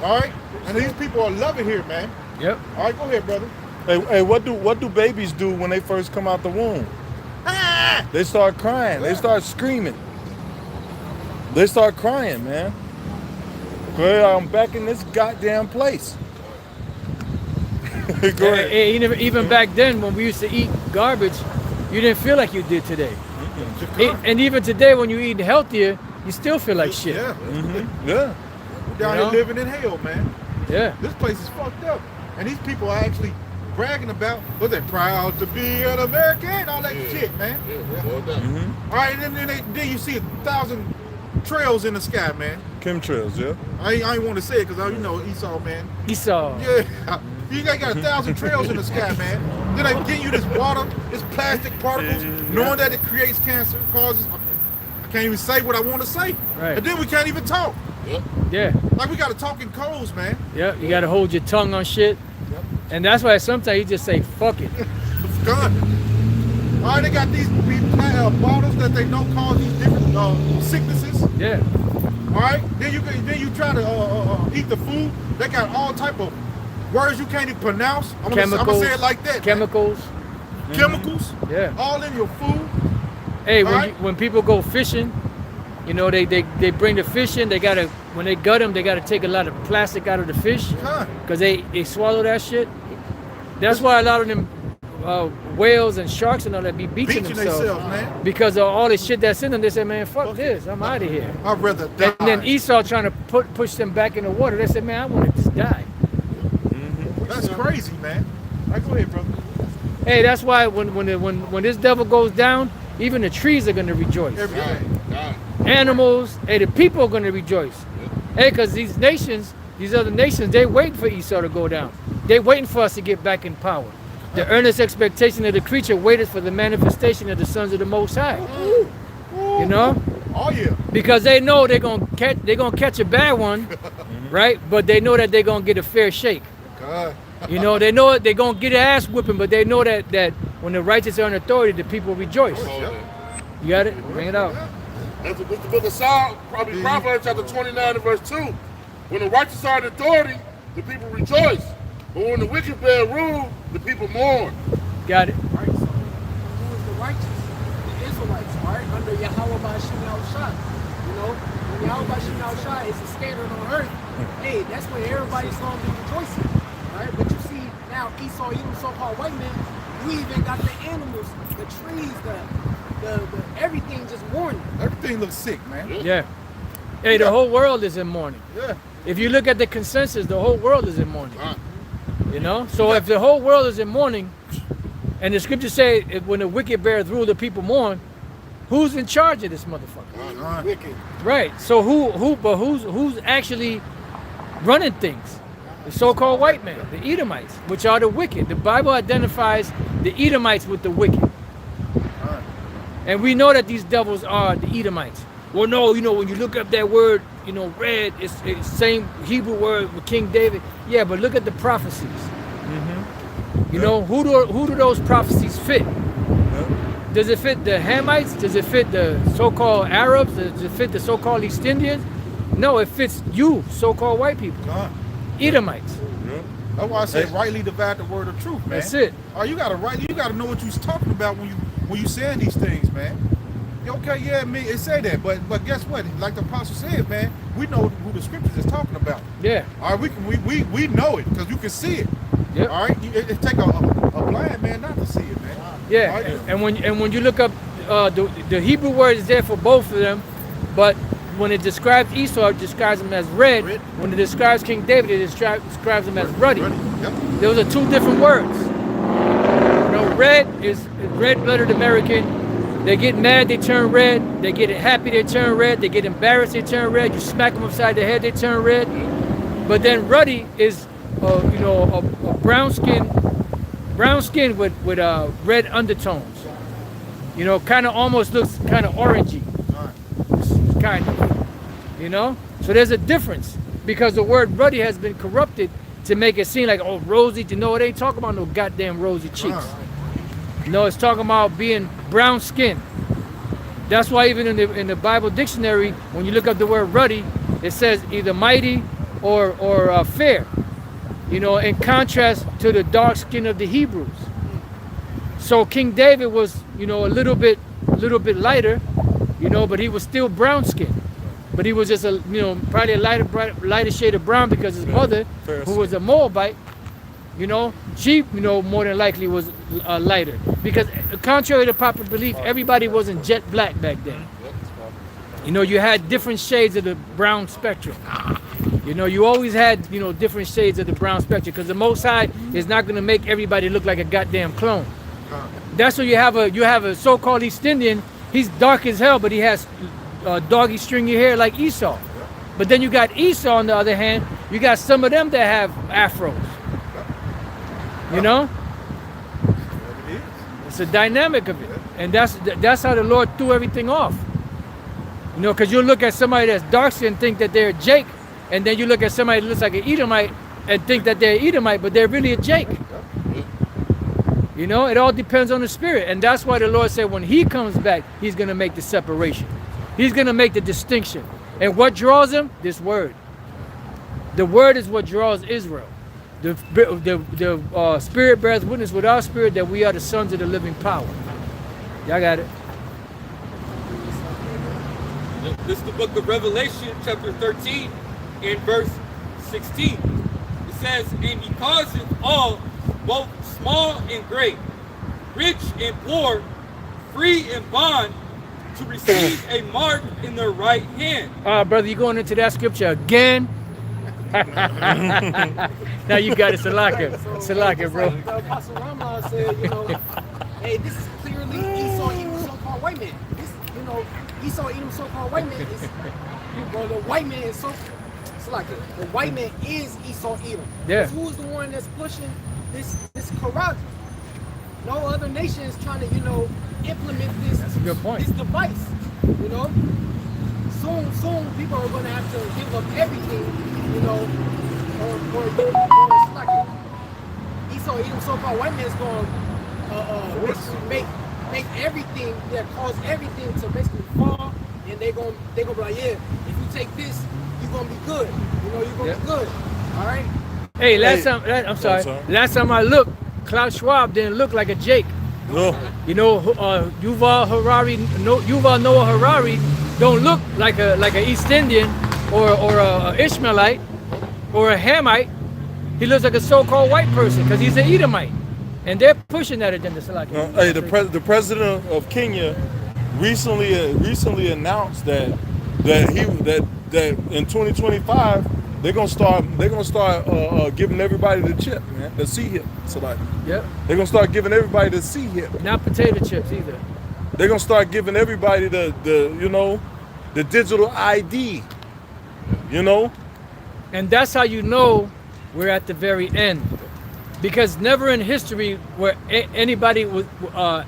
All right? And these people are loving here, man. Yep. All right, go ahead, brother. Hey, what do babies do when they first come out the womb? They start crying. They start screaming. They start crying, man. Well, I'm back in this goddamn place. Go ahead. Even back then, when we used to eat garbage, you didn't feel like you did today. And even today, when you eat healthier, you still feel like shit. Yeah. Yeah. We're down here living in hell, man. Yeah. This place is fucked up. And these people are actually bragging about, what's that, proud to be an American, all that shit, man. Well done. All right, and then you see 1,000 trails in the sky, man. Chemtrails, yeah. I ain't want to say it because, you know, Esau, man. Esau. Yeah. You got 1,000 trails in the sky, man. Then they give you this water, this plastic particles, knowing that it creates cancer, causes, I can't even say what I want to say. Right. And then we can't even talk. Yeah. Like we got to talk in codes, man. Yeah. You got to hold your tongue on shit. And that's why sometimes you just say, fuck it. It's done. All right, they got these bottles that they know cause these different sicknesses. Yeah. All right, then you try to eat the food. They got all type of words you can't even pronounce. I'm gonna say it like that. Chemicals. Man. Chemicals. Yeah. All in your food. Hey, Right. when people go fishing, you know, they bring the fish in. They gotta, when they gut them, they gotta take a lot of plastic out of the fish because they swallow that shit. That's why a lot of them whales and sharks and all that be beaching themselves, man. because of all the shit that's in them. They say, man, fuck this, I'm out of here. I'd rather die. And then Esau trying to push them back in the water. They said, man, I want to just die. That's crazy, man. All right, go ahead, brother. Hey, that's why when this devil goes down, even the trees are gonna rejoice. Everything. Animals, hey, the people are gonna rejoice. Hey, because these other nations, they waiting for Esau to go down. They waiting for us to get back in power. The earnest expectation of the creature waited for the manifestation of the sons of the Most High. You know? Oh yeah. Because they know they're gonna catch a bad one, right? But they know that they're gonna get a fair shake. God. You know, they know they're gonna get an ass whipping, but they know that when the righteous are in authority, the people rejoice. You got it? Bring it out. That's the book of Psalms, probably Proverbs chapter 29 and verse 2. When the righteous are in authority, the people rejoice. But when the wicked bear rule, the people mourn. Got it. Right? So who is the righteous? The Israelites, right? Under Yahweh Ba'ashim Yahushua. You know, when Yahweh Ba'ashim Yahushua is the standard on earth, hey, that's when everybody's going to be rejoicing. Right? But you see now Esau, even so-called white men, you even got the animals, the trees, the everything just mourning. Everything looks sick, man. Yeah. Hey, the whole world is in mourning. Yeah. If you look at the consensus, the whole world is in mourning. You know? So if the whole world is in mourning, and the scriptures say when the wicked beareth rule, the people mourn, who's in charge of this motherfucker? Wicked. Right. So who's actually running things? The so-called white man, the Edomites, which are the wicked. The Bible identifies the Edomites with the wicked. And we know that these devils are the Edomites. Well, no, you know, when you look up that word, you know, red, it's same Hebrew word with King David. Yeah, but look at the prophecies. You know, who do those prophecies fit? Does it fit the Hamites? Does it fit the so-called Arabs? Does it fit the so-called East Indians? No, it fits you, so-called white people. Edomites. That's why I say rightly divide the word of truth, man. That's it. Oh, you gotta know what you're talking about when you saying these things, man. Okay, yeah, it say that, but guess what? Like the apostle said, man, we know who the scriptures is talking about. Yeah. All right, we know it because you can see it. Yep. All right, it take a blind man not to see it, man. Yeah. Right? And when you look up the Hebrew word is there for both of them, but when it describes Esau, it describes him as red. When it describes King David, it describes him as ruddy. Yep. Those are two different words. You know, red is red-blooded American. They get mad, they turn red. They get happy, they turn red. They get embarrassed, they turn red. You smack them upside the head, they turn red. But then ruddy is, you know, a brown skin with red undertones. You know, kind of almost looks kind of orangey. Kind of, you know. So there's a difference because the word ruddy has been corrupted to make it seem like, oh, rosy. You know, it ain't talking about no goddamn rosy cheeks. No, it's talking about being brown skin. That's why even in the Bible dictionary, when you look up the word ruddy, it says either mighty or fair. You know, in contrast to the dark skin of the Hebrews. So King David was, you know, a little bit little bit lighter, you know, but he was still brown skinned. But he was just a, you know, probably a lighter shade of brown because his mother, who was a Moabite, you know, she, you know, more than likely was lighter. Because contrary to popular belief, everybody wasn't jet black back then. You know, you had different shades of the brown spectrum. You know, you always had, you know, different shades of the brown spectrum because the Most High is not going to make everybody look like a goddamn clone. That's why you have a so-called East Indian. He's dark as hell, but he has doggy stringy hair like Esau. But then you got Esau on the other hand. You got some of them that have afros. You know, it's a dynamic of it, and that's how the Lord threw everything off. You know, because you look at somebody that's dark skinned and think that they're Jake, and then you look at somebody that looks like an Edomite and think that they're Edomite, but they're really a Jake. You know, it all depends on the spirit, and that's why the Lord said when He comes back, He's going to make the separation. He's going to make the distinction. And what draws Him? This word. The word is what draws Israel. The spirit bears witness with our spirit that we are the sons of the living power. Y'all got it. This is the book of Revelation, chapter 13, and verse 16. It says, and He causeth all, both small and great, rich and poor, free and bond, to receive a mark in their right hand. Brother, you going into that scripture again? Now you got it, Salaka, bro. Apostle Rama said, you know, hey, this is clearly Esau Edom, so-called white man. This, you know, Esau Edom, so-called white man is, well, the white man is Salaka. The white man is Esau Edom. Yeah. Who's the one that's pushing this corrupt? No other nation is trying to, you know, implement this. That's a good point. This device, you know. Soon people are going to have to give up everything, you know, or Salaka. Esau Edom, so-called white man is going to make everything that cause everything to basically fall, and they're gonna be like, yeah, if you take this, you're gonna be good. You know, you're gonna be good. All right. Hey, last time I looked, Klaus Schwab didn't look like a Jake. No. You know, Yuval Noah Harari don't look like a East Indian or a Ishmaelite or a Hamite. He looks like a so-called white person because he's an Edomite. And they're pushing that agenda. Hey, the president of Kenya recently announced that in 2025 they're gonna start giving everybody the chip, man, the C hip. So like, yep. They're gonna start giving everybody the C hip. Not potato chips either. They're gonna start giving everybody the you know, the digital ID. You know, and that's how you know we're at the very end. Because never in history were anybody was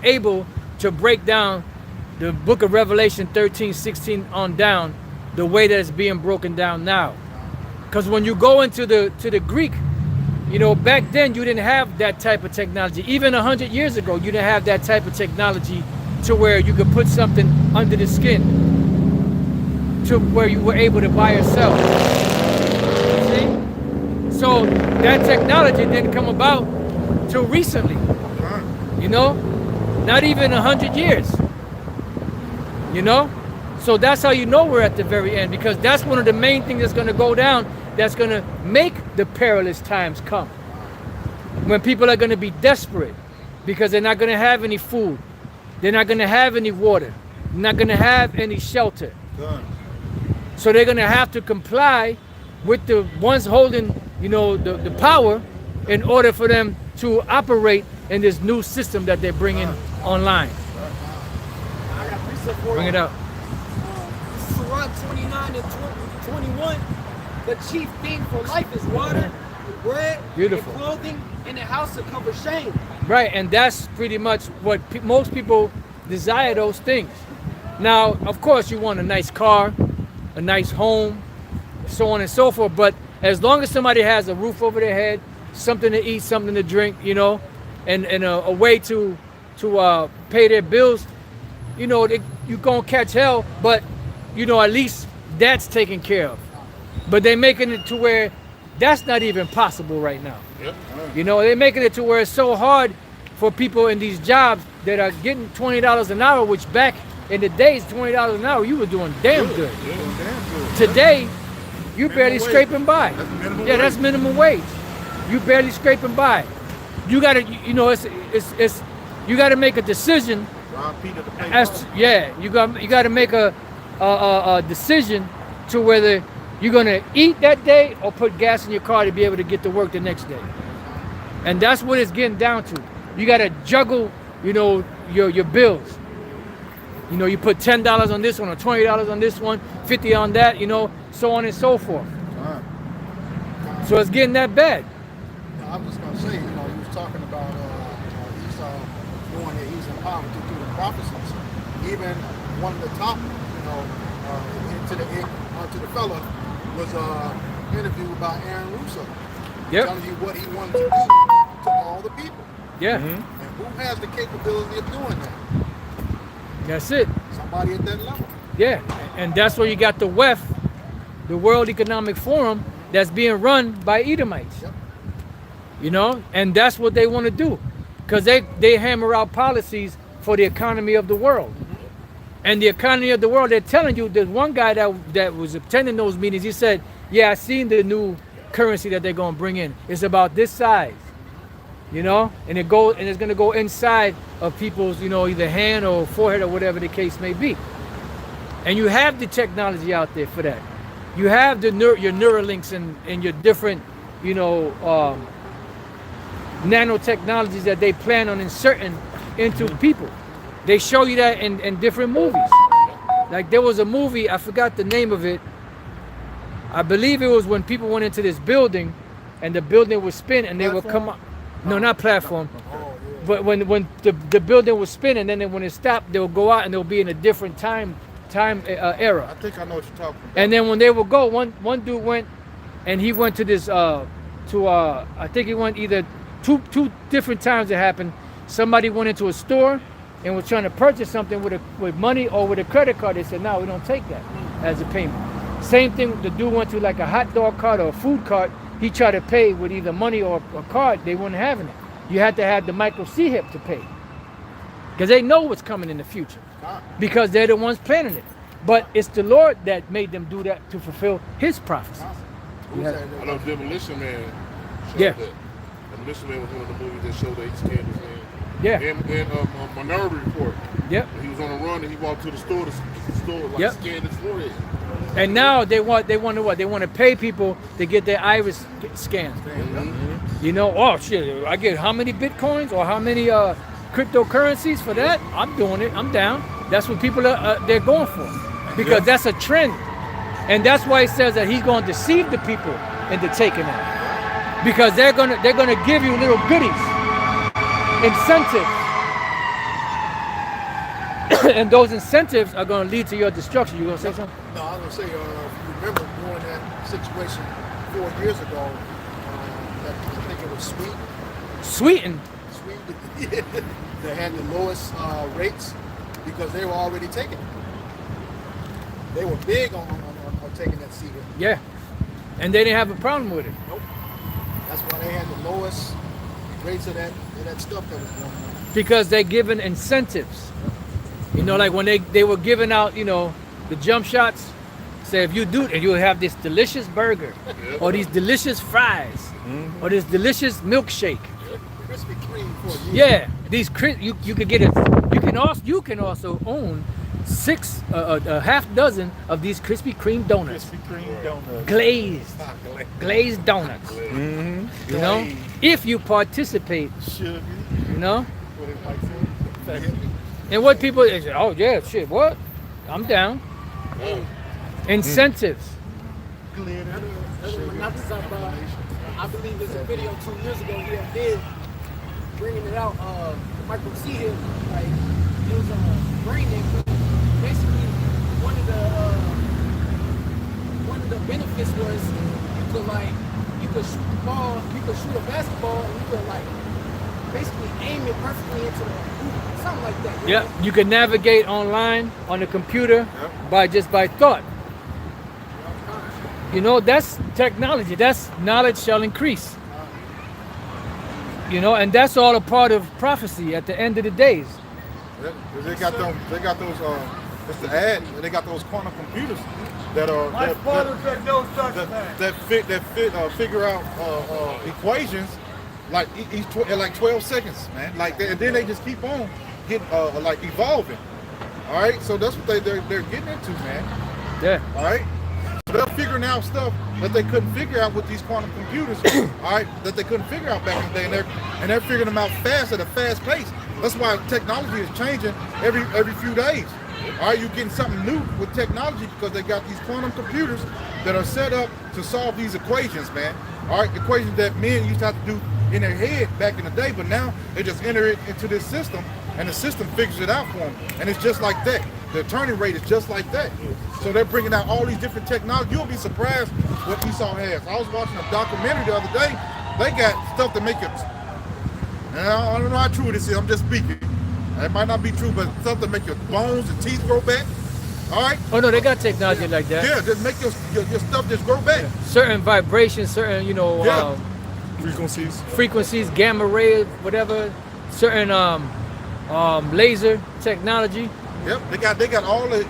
able to break down the book of Revelation 13, 16 on down the way that it's being broken down now. Because when you go into the Greek, you know, back then you didn't have that type of technology. Even 100 years ago, you didn't have that type of technology to where you could put something under the skin to where you were able to buy or sell. See? So that technology didn't come about till recently, you know, not even 100 years, you know. So that's how you know we're at the very end, because that's one of the main things that's going to go down, that's going to make the perilous times come. When people are going to be desperate because they're not going to have any food, they're not going to have any water, they're not going to have any shelter. So they're going to have to comply with the ones holding, you know, the power in order for them to operate in this new system that they're bringing online. I got precept for Bring it up. Surah 29 and 21. The chief thing for life is water, bread, Beautiful. and clothing, and a house to cover shame. Right, and that's pretty much what most people desire, those things. Now, of course, you want a nice car, a nice home, so on and so forth, but as long as somebody has a roof over their head, something to eat, something to drink, you know, and a way to pay their bills, you know, you're going to catch hell, but, you know, at least that's taken care of. But they're making it to where that's not even possible right now. Yep. You know, they're making it to where it's so hard for people in these jobs that are getting $20 an hour, which back in the days, $20 an hour, you were doing damn good. Today, you barely wage. scraping by. That's minimum Yeah, that's wage. minimum wage. You barely scraping by. You gotta, you know, it's you gotta make a decision. Rob Peter to pay As Paul. yeah, you got to make a decision to whether you're gonna eat that day or put gas in your car to be able to get to work the next day. And that's what it's getting down to. You got to juggle, you know, your bills. You know, you put $10 on this one or $20 on this one, 50 on that, you know, so on and so forth. So it's getting that bad. Now, I'm just going to say, you know, he was talking about Esau knowing that he's empowered through the prophecies. Even one of the top, you know, to the fella was interviewed by Aaron Russo. Yep. Telling you what he wanted to do to all the people. Yeah. And who has the capability of doing that? That's it. Somebody at that level. Yeah. And that's where you got the WEF, the World Economic Forum, that's being run by Edomites. Yep. You know, and that's what they want to do, because they hammer out policies for the economy of the world. And the economy of the world, they're telling you, there's one guy that was attending those meetings, he said, yeah, I seen the new currency that they're going to bring in. It's about this size, you know, and it's going to go inside of people's, you know, either hand or forehead or whatever the case may be. And you have the technology out there for that. You have your Neuralinks and your different, you know, nanotechnologies that they plan on inserting into people. They show you that in different movies. Like there was a movie, I forgot the name of it. I believe it was when people went into this building and the building would spin and they would come up. No, not platform. But when the building was spinning, then when it stopped, they'll go out and they'll be in a different time era. I think I know what you're talking about. And then when they would go, one dude went and he went to this I think he went either two different times it happened. Somebody went into a store and was trying to purchase something with money or with a credit card. They said, no, we don't take that as a payment. Same thing, the dude went to like a hot dog cart or a food cart. He tried to pay with either money or a card. They weren't having it. You had to have the micro C-HIP to pay. Because they know what's coming in the future. Because they're the ones planning it. But it's the Lord that made them do that to fulfill his prophecy. I know Demolition Man showed Yeah. that. Demolition Man was one of the movies that showed that he scanned his hand. Yeah. And Minority Report. Yep. He was on a run and he walked to the store like Yep. scanned his forehead. And now they want to what? They want to pay people to get their iris scanned. You know, oh shit, I get how many bitcoins or how many cryptocurrencies for that? I'm doing it. I'm down. That's what people are they're going for, because that's a trend, and that's why he says that he's going to deceive the people into taking that, because they're gonna give you little goodies, incentives, and those incentives are going to lead to your destruction. You gonna say something? No, I was going to say, if you remember during that situation 4 years ago, I think it was Sweeten. they had the lowest rates because they were already taking it. They were big on taking that seed. Yeah. And they didn't have a problem with it. Nope. That's why they had the lowest rates of that stuff that was going on. Because they're giving incentives. You know, like when they were giving out, you know, the jump shots. Say if you do it, you'll have this delicious burger, or these delicious fries, or this delicious milkshake. Krispy Kreme for you. Yeah, these you could get it. You can also own a half dozen of these Krispy Kreme donuts, Krispy Kreme donuts. glazed donuts. You know, if you participate, Sugar. you know. What it might say. And what people say, oh yeah, shit, what? I'm down. Incentives. Glitter. Not to talk about, I believe there's a video 2 years ago he did bringing it out, the micro C-HIP, like it was bringing basically one of the benefits was you could shoot the ball, you could shoot a basketball, and you could like basically aim it perfectly into the hoop, something like that. Yeah, you can navigate online on the computer by thought. You know, that's technology. That's knowledge shall increase. You know, and that's all a part of prophecy at the end of the days. They got those. It's the ad. They got those quantum computers that are that figure out equations like like 12 seconds, man. Like and then they just keep on getting like evolving. All right, so that's what they're getting into, man. Yeah. All right. So they're figuring out stuff that they couldn't figure out with these quantum computers. All right, that they couldn't figure out back in the day, and they're figuring them out fast at a fast pace. That's why technology is changing every few days. All right, you're getting something new with technology because they got these quantum computers that are set up to solve these equations, man. All right, equations that men used to have to do in their head back in the day, but now they just enter it into this system, and the system figures it out for them, and it's just like that. The turning rate is just like that. So they're bringing out all these different technology. You'll be surprised what Esau has. I was watching a documentary the other day. They got stuff to make it. Now, I don't know how true this is. I'm just speaking. It might not be true, but stuff to make your bones and teeth grow back. All right? Oh no, they got technology like that. Yeah, just make your stuff just grow back. Certain vibrations, certain frequencies, gamma ray, whatever. Certain laser technology. Yep, they got all the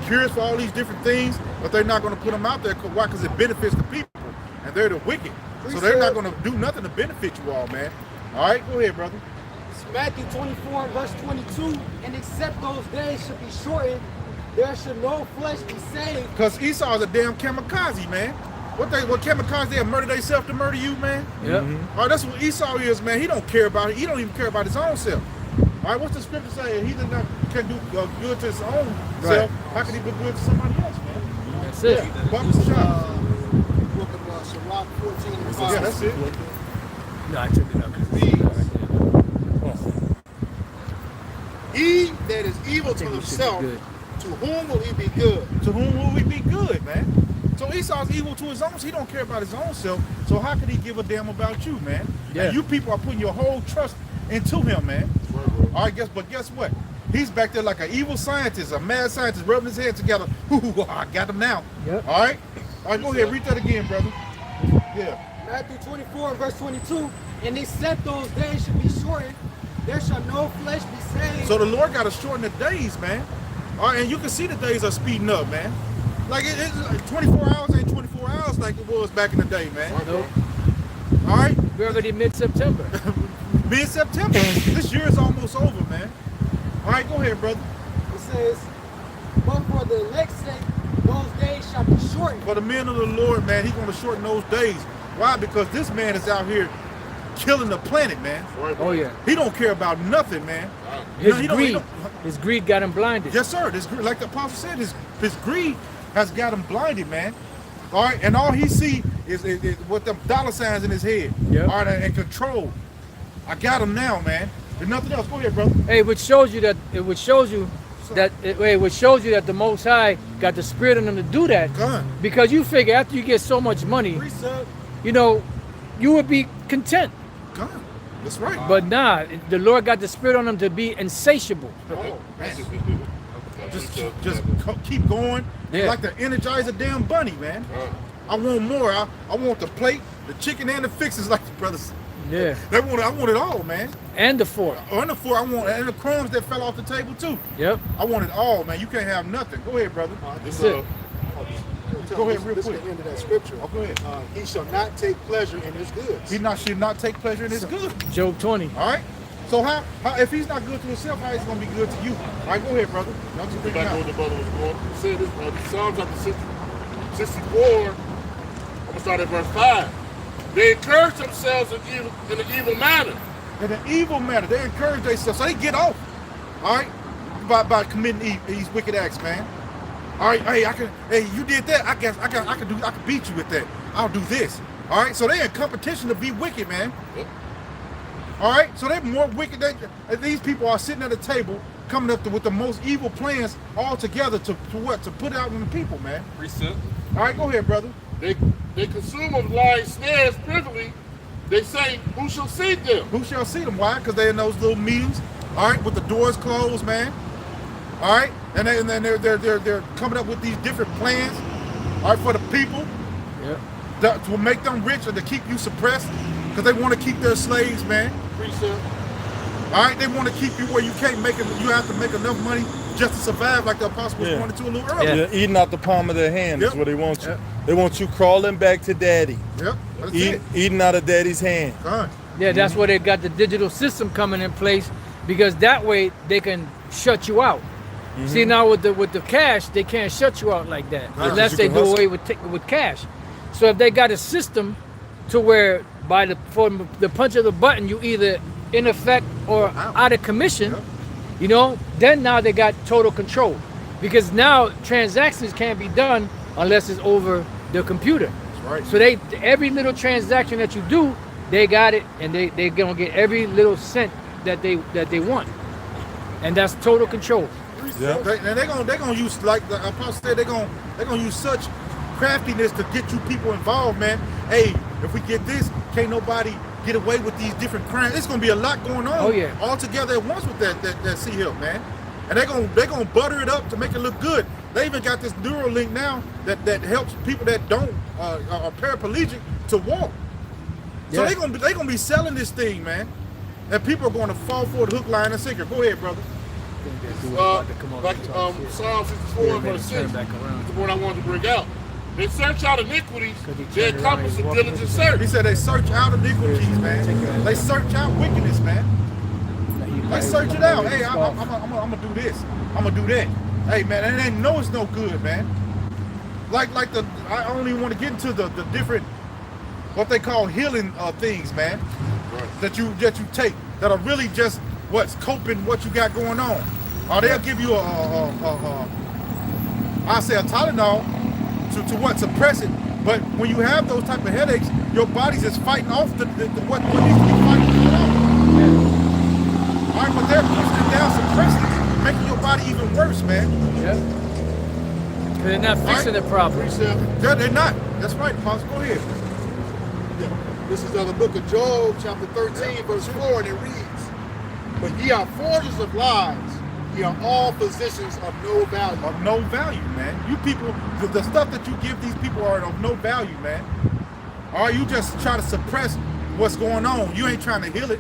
cures for all these different things, but they're not going to put them out there. Why? Because it benefits the people, and they're the wicked. So they're not going to do nothing to benefit you all, man. All right, go ahead, brother. It's Matthew 24, verse 22. And except those days should be shortened, there should no flesh be saved. Because Esau is a damn kamikaze, man. What kamikaze? They murder themselves to murder you, man. Yep. All right, that's what Esau is, man. He don't care about it. He don't even care about his own self. All right, what's the scripture say? He that can do good to his own self. How can he do good to somebody else, man? That's it. Yeah, Bubba Shop. Book of Sirach 14 and 5. Yeah, that's it. No, I took it up. He that is evil to we should be himself, good. to whom will he be good? To whom will we be good, man? So Esau's evil to his own, so he don't care about his own self. So how could he give a damn about you, man? Yeah. And you people are putting your whole trust into him, man. All right, guess what? He's back there like an evil scientist, a mad scientist, rubbing his hands together. Ooh, I got him now. Yep. All right, go ahead, read that again, brother. Yeah. Matthew 24, verse 22. And except those days should be shortened, there shall no flesh be saved. So the Lord got to shorten the days, man. All right, and you can see the days are speeding up, man. Like it's like 24 hours ain't 24 hours like it was back in the day, man. Nope. All right, We're already mid-September. mid-September. This year is almost over, man. All right, go ahead, brother. It says, but for the elect's sake, those days shall be shortened. For the men of the Lord, man, he's going to shorten those days. Why? Because this man is out here killing the planet, man. Oh yeah. He don't care about nothing, man. His he don't- His greed got him blinded. Yes, sir. This, like the apostle said, his greed has got him blinded, man. All right, and all he see is with them dollar signs in his head. Yep. All right, and control. I got him now, man. There's nothing else. Go ahead, brother. Hey, which shows you that the Most High got the spirit in him to do that. Gun. Because you figure after you get so much money, Precept. you know, you would be content. Gun. That's right. But nah, the Lord got the spirit on him to be insatiable. Just keep going. Yeah. Like to energize a damn bunny, man. I want more. I want the plate, the chicken, and the fixings, like the brothers. Yeah. I want it all, man. And the fork. On the floor, I want, and the crumbs that fell off the table too. Yep. I want it all, man. You can't have nothing. Go ahead, brother. That's it. Go ahead, real This is quick. the end of that scripture. Oh, go ahead. He shall not take pleasure in his goods. He should not take pleasure in his good. Job 20. All right. So how if he's not good to himself, how he's gonna be good to you? All right, go ahead, brother. Y'all just bring it Back out. on the brother was going. He said this, Psalms chapter 64. I'm gonna start at verse 5. They encourage themselves in an evil manner. In an evil manner, they encourage themselves, so they get off. All right, by committing these wicked acts, man. All right, hey, you did that. I can beat you with that. I'll do this. All right, so they're in competition to be wicked, man. Yep. All right, so they're more wicked. These people are sitting at a table, coming up with the most evil plans all together to what? To put out on the people, man. Precept. All right, go ahead, brother. They consume of lying snares privily. They say, who shall see them? Who shall see them? Why? Because they're in those little meetings, all right, with the doors closed, man. All right, and then they're coming up with these different plans, all right, for the people, Yep. to make them rich or to keep you suppressed. Because they want to keep their slaves, man. Precept. All right, they want to keep you where you can't make it. You have to make enough money just to survive, like the apostle was Yeah. pointing to a little earlier. Yeah, eating out the palm of their hand Yep. is what they want you. Yep. They want you crawling back to daddy, Yep, that's it. eating out of daddy's hand. God. Yeah, that's where they got the digital system coming in place, because that way they can shut you out. See, now with the cash, they can't shut you out like that unless you they can do hustle. away with cash. So if they got a system to where for the punch of the button, you either in effect or out of commission, Yep. you know, then now they got total control, because now transactions can't be done unless it's over the computer. That's right. So every little transaction that you do, they got it, and they're gonna get every little cent that they want, and that's total control. Yeah. They're gonna use, like the apostle said, they're gonna use such craftiness to get you people involved, man. Hey, if we get this, can't nobody get away with these different crimes. It's gonna be a lot going on. Oh, yeah. All together at once with that sea hill, man. And they're gonna butter it up to make it look good. They even got this Neuralink now that helps people that don't are paraplegic to walk. So Yeah. they're gonna be selling this thing, man. And people are gonna fall for the hook, line, and sinker. Go ahead, brother. Like Psalm 64 verse 6 is the one I wanted to bring out. They search out iniquities, they accomplish a diligent search. He said they search out iniquities, man. They search out wickedness, man. They search it out. Hey, I'm gonna do this. I'm gonna do that. Hey, man, and they know it's no good, man. I don't even want to get into the different, what they call healing things, man. Right. That you take that are really just what's coping what you got going on. Or they'll give you I say a Tylenol to what, suppress it. But when you have those type of headaches, your body's just fighting off what needs to be fighting off. All right, but they're pushing it down, suppressing it, making your body even worse, man. Yeah. Because they're not fixing the problem. They're not. That's right, Apostle. Go ahead. This is the book of Job, chapter 13, verse 4, and it reads, "But ye are forgers of lies, ye are all physicians of no value." Of no value, man. You people, the stuff that you give these people are of no value, man. All right, you just try to suppress what's going on. You ain't trying to heal it.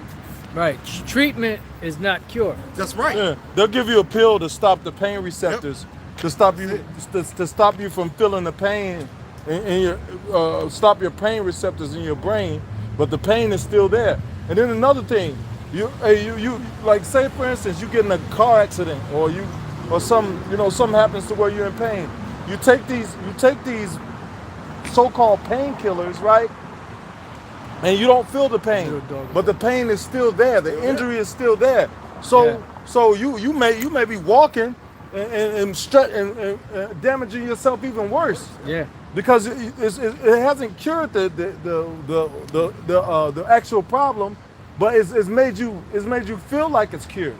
Right. Treatment is not cure. That's right. Yeah. They'll give you a pill to stop the pain receptors, to stop you from feeling the pain in your stop your pain receptors in your brain, but the pain is still there. And then another thing, you like, say for instance you get in a car accident or something happens to where you're in pain. You take these so-called painkillers, right? And you don't feel the pain, but the pain is still there. The injury is still there. So you may be walking and damaging yourself even worse. Yeah. Because it hasn't cured the actual problem, but it's made you feel like it's cured.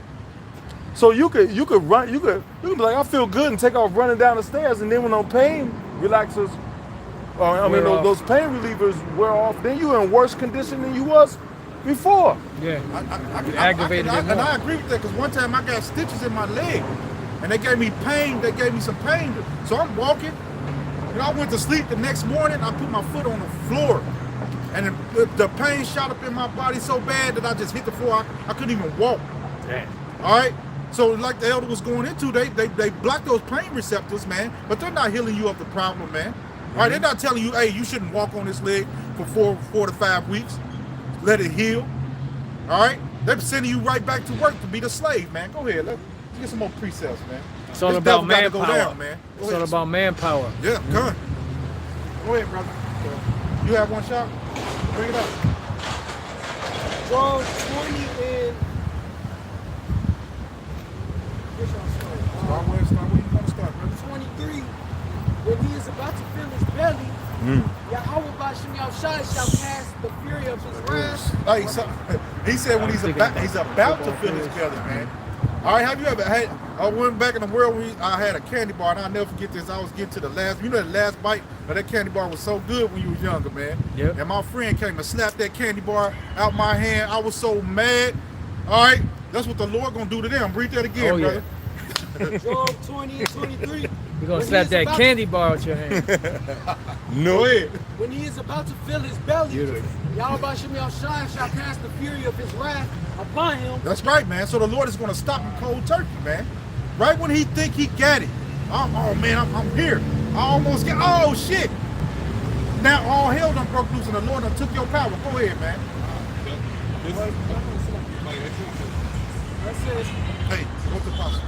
So you could be like, I feel good, and take off running down the stairs, and then when those pain relaxers, those pain relievers wear off, then you're in worse condition than you was before. Yeah. And I agree with that, because one time I got stitches in my leg, and they gave me pain. They gave me some pain. So I'm walking. I went to sleep the next morning. I put my foot on the floor, and the pain shot up in my body so bad that I just hit the floor. I couldn't even walk. Damn. All right. So like the elder was going into, they block those pain receptors, man. But they're not healing you of the problem, man. All right. They're not telling you, hey, you shouldn't walk on this leg for 4 to 5 weeks. Let it heal. All right. They're sending you right back to work to be the slave, man. Go ahead. Let's get some more precepts, man. It's all This about devil gotta manpower. go down, man. Go It's ahead. all about manpower. Yeah, come on. Go ahead, brother. You have one shot? Bring it up. Job 20 and Start where you want to start, brother. 23. When he is about to fill his belly, Yahweh Bashim Yahushua shall cast the fury of his wrath. Like, he said when he's about to fill his belly, man. All right, have you ever had? I went back in the world when I had a candy bar, and I'll never forget this. I was getting to the last, the last bite of that candy bar was so good when you was younger, man. Yep. And my friend came and slapped that candy bar out my hand. I was so mad. All right, that's what the Lord gonna do to them. Read that again, Oh, yeah. brother. Job 20 and 23. We're gonna slap that candy bar out your hand. No. When he is about to fill his belly, Yahweh Shem Shai shall cast the fury of his wrath upon him. That's right, man. So the Lord is going to stop him cold turkey, man. Right when he think he got it. Oh man, I'm here. I almost get. Oh shit. Now all hell done broke loose and the Lord done took your power. Go ahead, man. It says, Hey, what's the possible?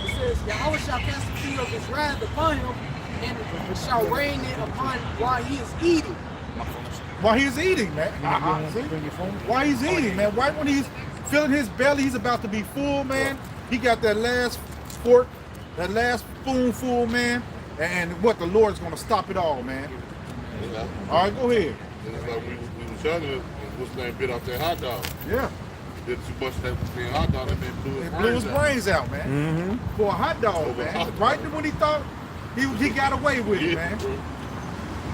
it says, Yahweh shall cast the fury of his wrath upon him, and shall rain it upon while he is eating. While he's eating, man. See? While he's eating, man. Right when he's filling his belly, he's about to be full, man. He got that last fork, that last spoonful, man. And what, the Lord's going to stop it all, man. Yeah. All right, go ahead. It's like we was younger, and what's his name bit off that hot dog. Yeah. Did too much of that hot dog and then blew his It blew his brains out. brains out, man. For a hot dog, Over a man. hot dog. Right when he thought he got away with it, man.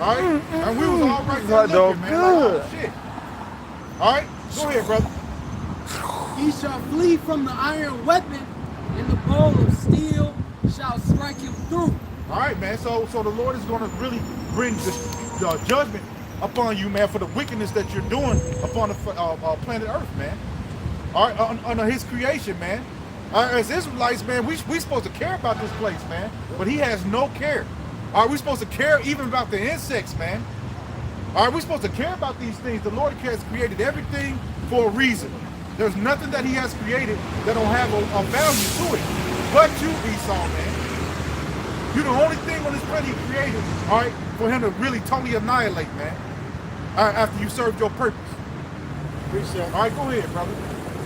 All right? And we was all right there Hot dog looking, man. good. Like, oh, shit. All right? Go ahead, brother. He shall flee from the iron weapon, and the bow of steel shall strike him through. All right, man. So the Lord is going to really bring the judgment upon you, man, for the wickedness that you're doing upon the planet Earth, man. All right, under His creation, man. As Israelites, man, we supposed to care about this place, man. But He has no care. All right, we're supposed to care even about the insects, man. All right, we're supposed to care about these things. The Lord has created everything for a reason. There's nothing that He has created that don't have a value to it. But you, Esau, man. You're the only thing on this planet He created, all right, for Him to really totally annihilate, man. All right, after you served your purpose. Precept. All right, go ahead, brother.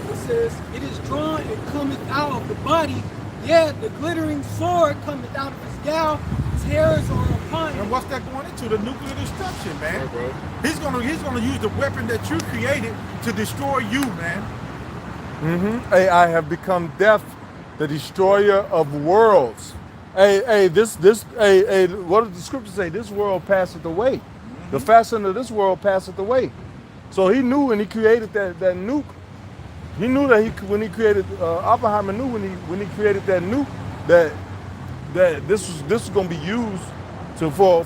It says, it is drawn and cometh out of the body, yea, the glittering sword cometh out of his gal, tears are upon And him. what's that going into? The nuclear destruction, man. Right, bro. He's gonna use the weapon that you created to destroy you, man. Hey, I have become death, the destroyer of worlds. Hey, what does the scripture say? This world passeth away. The fashion of this world passeth away. So he knew when he created that nuke. He knew that when he created Oppenheimer knew when he created that nuke that this was going to be used for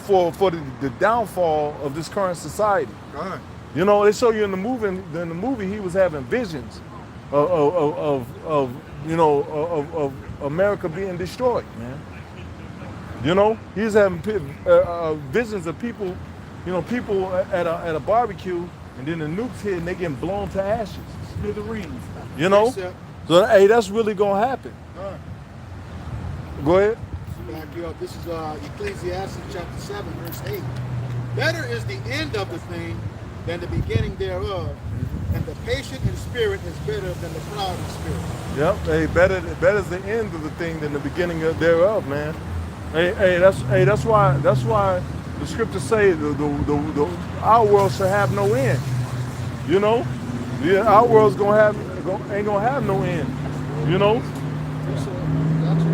the downfall of this current society. Go ahead. You know, they show you in the movie he was having visions of America being destroyed, man. You know, he's having visions of people, people at a barbecue, and then the nukes hit and they getting blown to ashes. Smithereens. You know, Precept. so hey, that's really gonna happen. All right. Go ahead. Back you up. This is Ecclesiastes chapter 7, verse 8. Better is the end of the thing than the beginning thereof, and the patient in spirit is better than the proud in spirit. Yep. Hey, better is the end of the thing than the beginning thereof, man. That's why the scriptures say our world shall have no end. You know, our world's ain't gonna have no end. You know.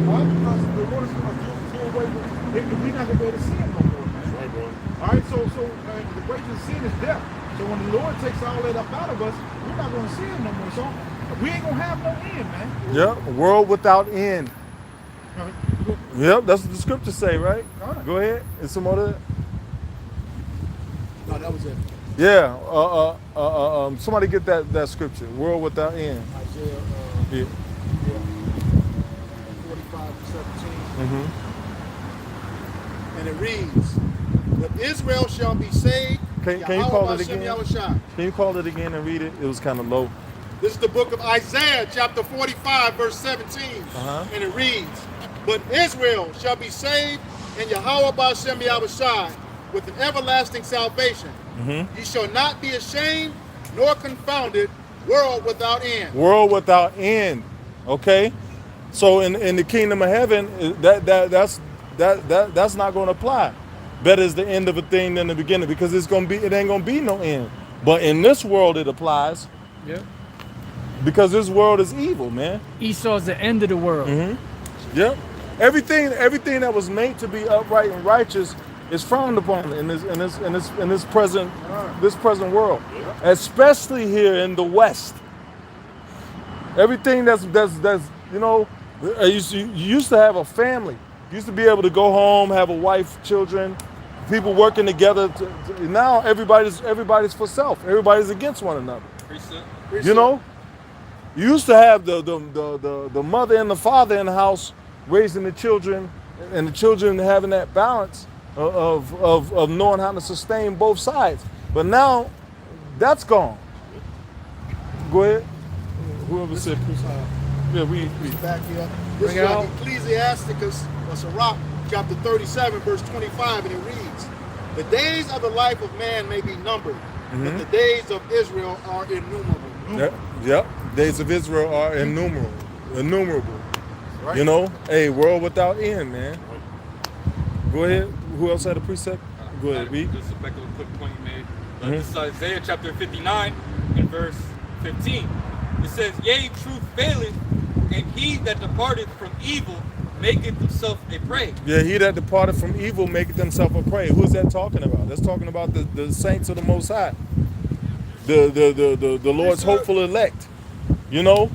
Why? Because the Lord is going to do away with it. We're not going to be able to see it no more, man. Right, bro. All right, so the wages of sin is death. So when the Lord takes all that up out of us, we're not going to see it no more. So we ain't going to have no end, man. Yep. A world without end. All right. Yep. That's what the scriptures say, right? All right. Go ahead. And some other. No, that was it. Yeah. Somebody get that scripture. World without end. Isaiah Yeah. 45:17. And it reads, but Israel shall be saved. Can you Yahweh call it Hashem again? Yahushua. Can you call it again and read it? It was kind of low. This is the book of Isaiah, chapter 45, verse 17. And it reads, but Israel shall be saved in Yahweh Hashem Yahushua with an everlasting salvation. Ye shall not be ashamed nor confounded, world without end. World without end. Okay. So in the kingdom of heaven, that's not going to apply. Better is the end of a thing than the beginning, because it ain't going to be no end. But in this world it applies, Yeah. because this world is evil, man. Esau's the end of the world. Yep. Everything that was made to be upright and righteous is frowned upon in this present world, especially here in the West. Everything that's You used to have a family. You used to be able to go home, have a wife, children, people working together. Now everybody's for self. Everybody's against one another. You know, you used to have the mother and the father in the house raising the children, and the children having that balance of knowing how to sustain both sides. But now that's gone. Go ahead. Whoever said, yeah, we Back here. This Bring is it out. Ecclesiasticus, Sirach, chapter 37, verse 25, and it reads, "The days of the life of man may be numbered, but the days of Israel are innumerable." Yep. Days of Israel are innumerable. Right. You know, a world without end, man. Go ahead. Who else had a precept? Go ahead, read. Just back to a quick point you made. This is Isaiah chapter 59 and verse 15. It says, "Yea, truth faileth, and he that departed from evil maketh himself a prey." Yeah, he that departed from evil maketh himself a prey. Who is that talking about? That's talking about the saints of the Most High. The Lord's hopeful elect. You know?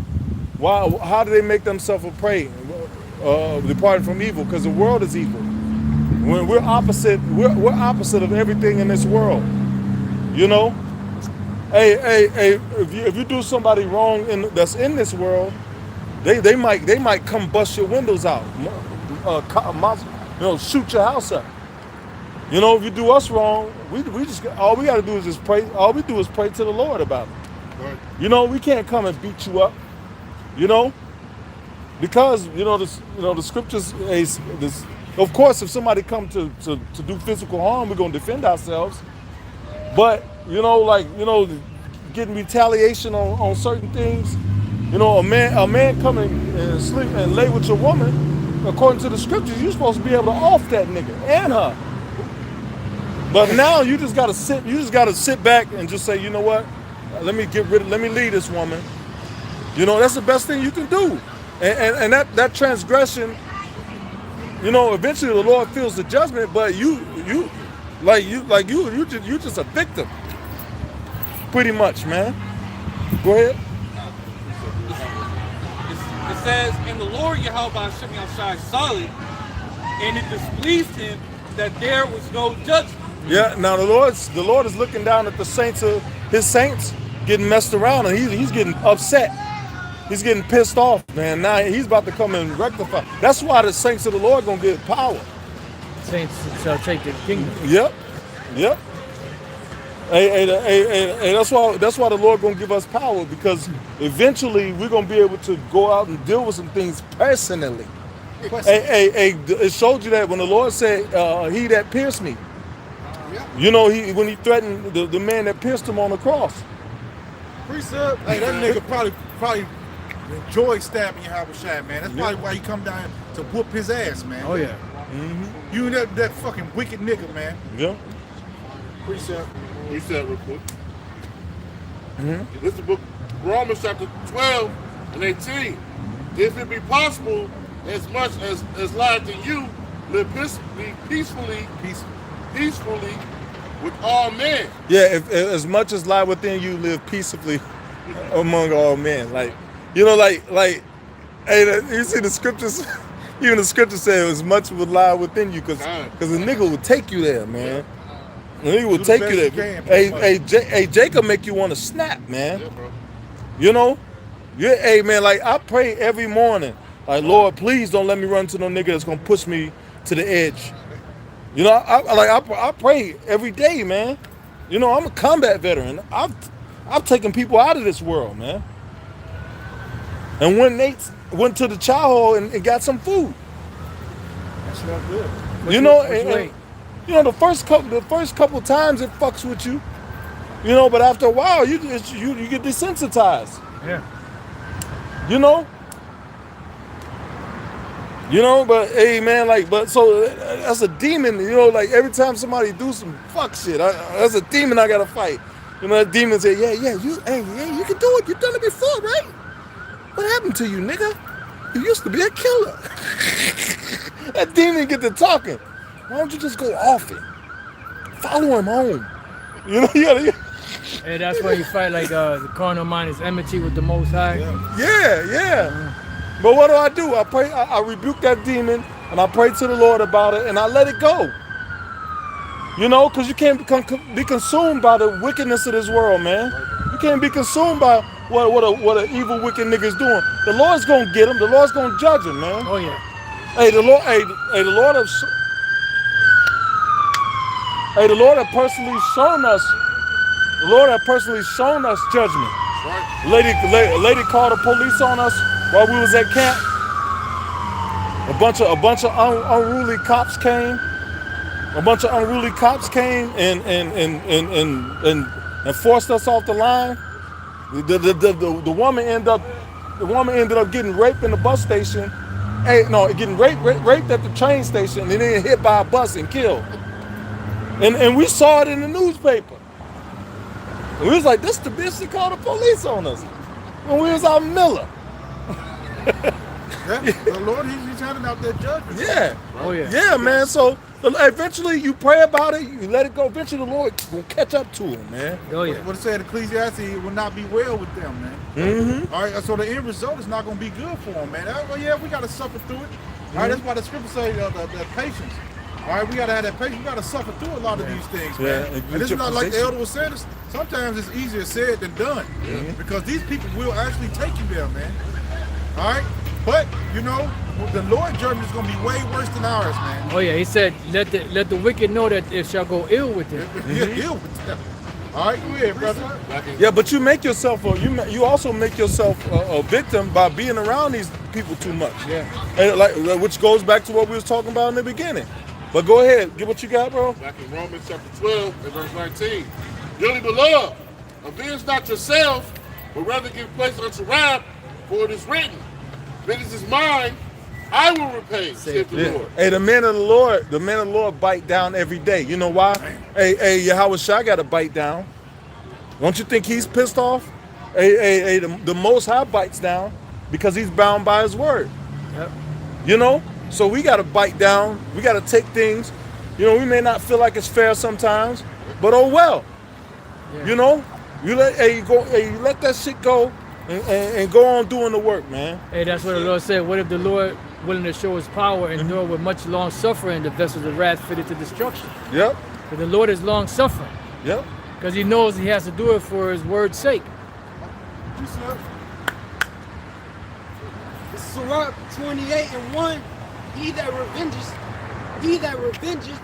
Why? How do they make themselves a prey? Departed from evil, because the world is evil. When we're opposite of everything in this world. You know? Hey, if you do somebody wrong that's in this world, they might come bust your windows out, shoot your house up. You know, if you do us wrong, we just all we got to do is just pray. All we do is pray to the Lord about it. Right. You know, we can't come and beat you up. You know, because the scriptures. Of course, if somebody come to do physical harm, we're gonna defend ourselves. But getting retaliation on certain things. You know, a man coming and sleep and lay with your woman, according to the scriptures, you're supposed to be able to off that nigga and her. But now you just gotta sit back and just say, you know what? Let me leave this woman. You know, that's the best thing you can do. And that transgression, you know, eventually the Lord feels the judgment, but you just a victim. Pretty much, man. Go ahead. It says, "And the Lord Yahweh Shem Yahushai saw it, and it displeased him that there was no judgment." Yeah. Now the Lord is looking down at his saints getting messed around, and he's getting upset. He's getting pissed off, man. Now he's about to come and rectify. That's why the saints of the Lord gonna get power. Saints shall take the kingdom. Yep. Hey, that's why the Lord gonna give us power, because eventually we're gonna be able to go out and deal with some things personally. Hey, it showed you that when the Lord said, "He that pierced me," you know, when he threatened the man that pierced him on the cross. Precept. Hey, that nigga probably enjoy stabbing Yahweh Shai, man. That's probably why he come down to whoop his ass, man. Oh yeah. You that fucking wicked nigga, man. Yeah. Precept. Reset real quick. This is the book Romans chapter 12 and 18. "If it be possible, as much as lieth in you, live peacefully with all men." Yeah, if as much as lie within you, live peaceably among all men. Like, you know, like, hey, you see the scriptures. Even the scriptures say as much would lie within you, because the nigga will take you there, man. He will take you there. Hey, Jacob make you want to snap, man. Yeah, bro. You know, hey, man. Like, I pray every morning, like, Lord, please don't let me run into no nigga that's gonna push me to the edge. You know, I pray every day, man. You know, I'm a combat veteran. I've taken people out of this world, man. And when they went to the chow hall and got some food, That's not good. you know, and the first couple times it fucks with you, you know, but after a while you get desensitized. Yeah. You know, but hey, man, so that's a demon. You know, like every time somebody do some fuck shit, that's a demon I gotta fight. You know, that demon say, yeah, you can do it. You've done it before, right? What happened to you, nigga? You used to be a killer. That demon get to talking. Why don't you just go off it? Follow him home. You know, you gotta. And that's why you fight like the carnal mind is enmity with the Most High. Yeah. But what do? I pray, I rebuke that demon, and I pray to the Lord about it, and I let it go. You know, because you can't be consumed by the wickedness of this world, man. You can't be consumed by what an evil, wicked nigga's doing. The Lord's gonna get him. The Lord's gonna judge him, man. Oh yeah. Hey, the Lord. Hey, the Lord has. Hey, the Lord has personally shown us. The Lord has personally shown us judgment. Right. A lady called the police on us while we was at camp. A bunch of unruly cops came. A bunch of unruly cops came and forced us off the line. The woman ended up getting raped in the bus station. Hey, no, getting raped at the train station and then hit by a bus and killed. And we saw it in the newspaper. And we was like, this the bitch that called the police on us when we was out in Miller. Yeah, the Lord, he's handing out that judgment. Yeah. Oh yeah. Yeah, man. So eventually you pray about it, you let it go. Eventually the Lord will catch up to him, man. Oh yeah. What it said in Ecclesiastes, it will not be well with them, man. Mm-hmm. All right, so the end result is not going to be good for them, man. Well, yeah, we got to suffer through it. All right, that's why the scripture say the patience. All right, we got to have that patience. We got to suffer through a lot of these things, man. Yeah, And this is not like the elder was saying. Sometimes it's easier said than done, because these people will actually take you there, man. All right, but you know, the Lord's judgment is going to be way worse than ours, man. Oh yeah. He said, let the wicked know that it shall go ill with them. He'll deal with them. All right, go ahead, brother. Yeah, but you make yourself you also make yourself a victim by being around these people too much. Yeah. And which goes back to what we was talking about in the beginning. But go ahead, get what you got, bro. Back in Romans chapter 12 and verse 19. Dearly beloved, avenge not yourself, but rather give place unto wrath, for it is written, vengeance is mine, I will repay, saith the Lord. Hey, the men of the Lord bite down every day. You know why? Hey, Yahweh Shai got to bite down. Don't you think he's pissed off? Hey, the Most High bites down because he's bound by his word. Yep. You know? So we got to bite down. We got to take things. You know, we may not feel like it's fair sometimes, but oh well. Yeah. You know? You let that shit go and go on doing the work, man. Hey, that's what the Lord said. What if the Lord, willing to show his power, endure with much long suffering the vessels of wrath fitted to destruction? Yep. But the Lord is long suffering Yep. because he knows he has to do it for his word's sake. Sirach 28:1, he that revengeth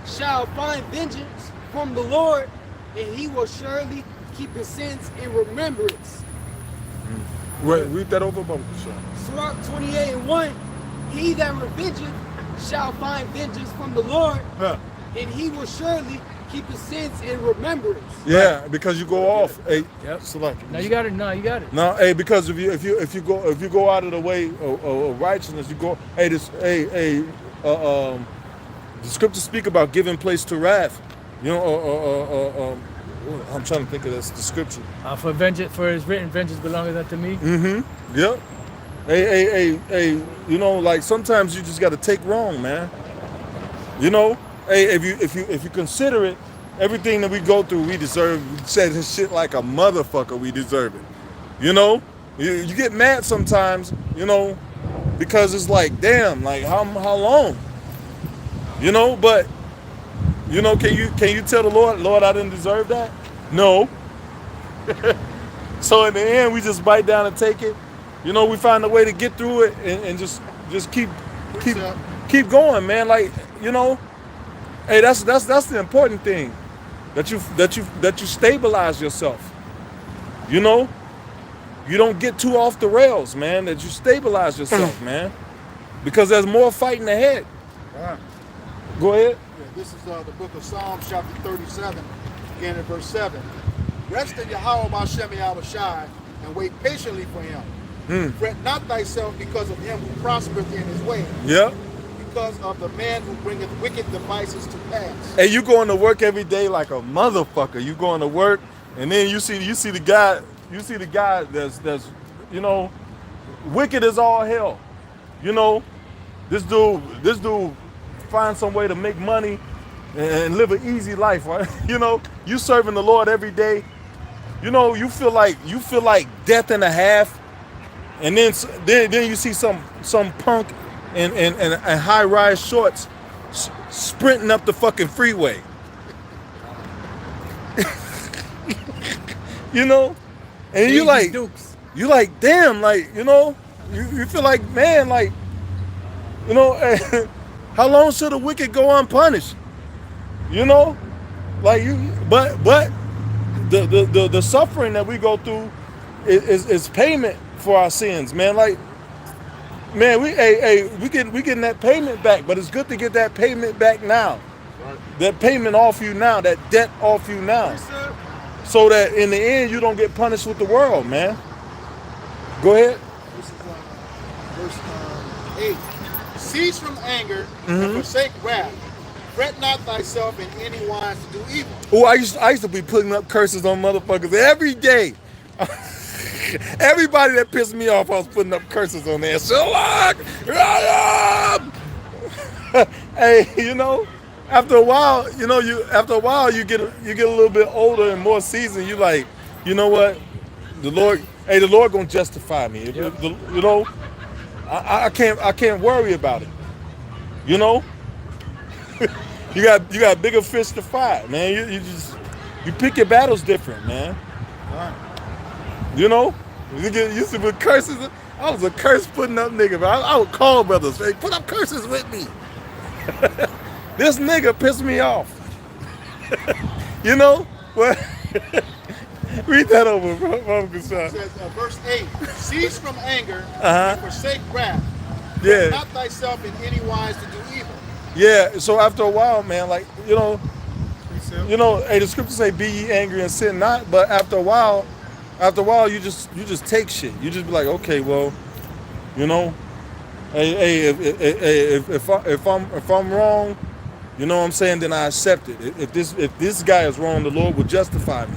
shall find vengeance from the Lord, and he will surely keep his sins in remembrance. Read that over, Bubba. Sirach 28:1, he that revengeth shall find vengeance from the Lord, Huh. and he will surely keep his sins in remembrance. Yeah, because you go off. Hey, Yep. select. Now you got it. No, you got it. No, hey, because if you go out of the way of righteousness, you go. The scriptures speak about giving place to wrath. You know, I'm trying to think of this. The scripture. For vengeance, for his written vengeance belongeth unto me. Mm-hmm. Yep. Hey. You know, like sometimes you just got to take wrong, man. You know, hey, if you consider it, everything that we go through, we deserve. We said this shit like a motherfucker. We deserve it. You know, you get mad sometimes. You know, because it's like, damn, like how long? You know, but you know, can you tell the Lord, I didn't deserve that? No. So in the end, we just bite down and take it. You know, we find a way to get through it and just keep going, man. Like, you know, hey, that's the important thing, that you stabilize yourself. You know, you don't get too off the rails, man. That you stabilize yourself, man, because there's more fighting ahead. Go ahead. Yeah, this is the book of Psalms, chapter 37, again in verse 7. Rest in Yahweh Hashem Yahushai, and wait patiently for him. Fret not thyself because of him who prospereth in his way, Yep. because of the man who bringeth wicked devices to pass. Hey, you going to work every day like a motherfucker. You going to work, and then you see the guy that's you know, wicked as all hell. You know, this dude finds some way to make money and live an easy life, right? You know, you serving the Lord every day. You know, you feel like death and a half. And then you see some punk in high rise shorts sprinting up the fucking freeway. You know, and you like Dukes. you like damn, like, you know, you feel like, man, like, you know, how long should the wicked go unpunished? You know, like but the suffering that we go through is payment for our sins, man. Like, man, we getting that payment back, but it's good to get that payment back now. Right. That payment off you now, that debt off you now, so that in the end you don't get punished with the world, man. Go ahead. This is verse 8. Cease from anger and forsake wrath. Fret not thyself in any wise to do evil. Oh, I used to be putting up curses on motherfuckers every day. Everybody that pissed me off, I was putting up curses on there. Sherlock! Hey, you know, after a while, you get a little bit older and more seasoned. You like, you know what? The Lord gonna justify me. Yep. You know, I can't worry about it. You know, you got bigger fish to fry, man. You pick your battles different, man. You know, you used to put curses. I was a curse putting up nigga, but I would call brothers, hey, put up curses with me. This nigga pissed me off. You know? Well, read that over, bro. It says, verse 8, cease from anger Uh-huh. and forsake wrath. Yeah. Fret not thyself in any wise to do evil. Yeah, so after a while, man, like, you know, hey, the scriptures say be ye angry and sin not, but after a while you just take shit. You just be like, okay, well, you know, hey, if I'm wrong, you know what I'm saying, then I accept it. If this guy is wrong, the Lord will justify me.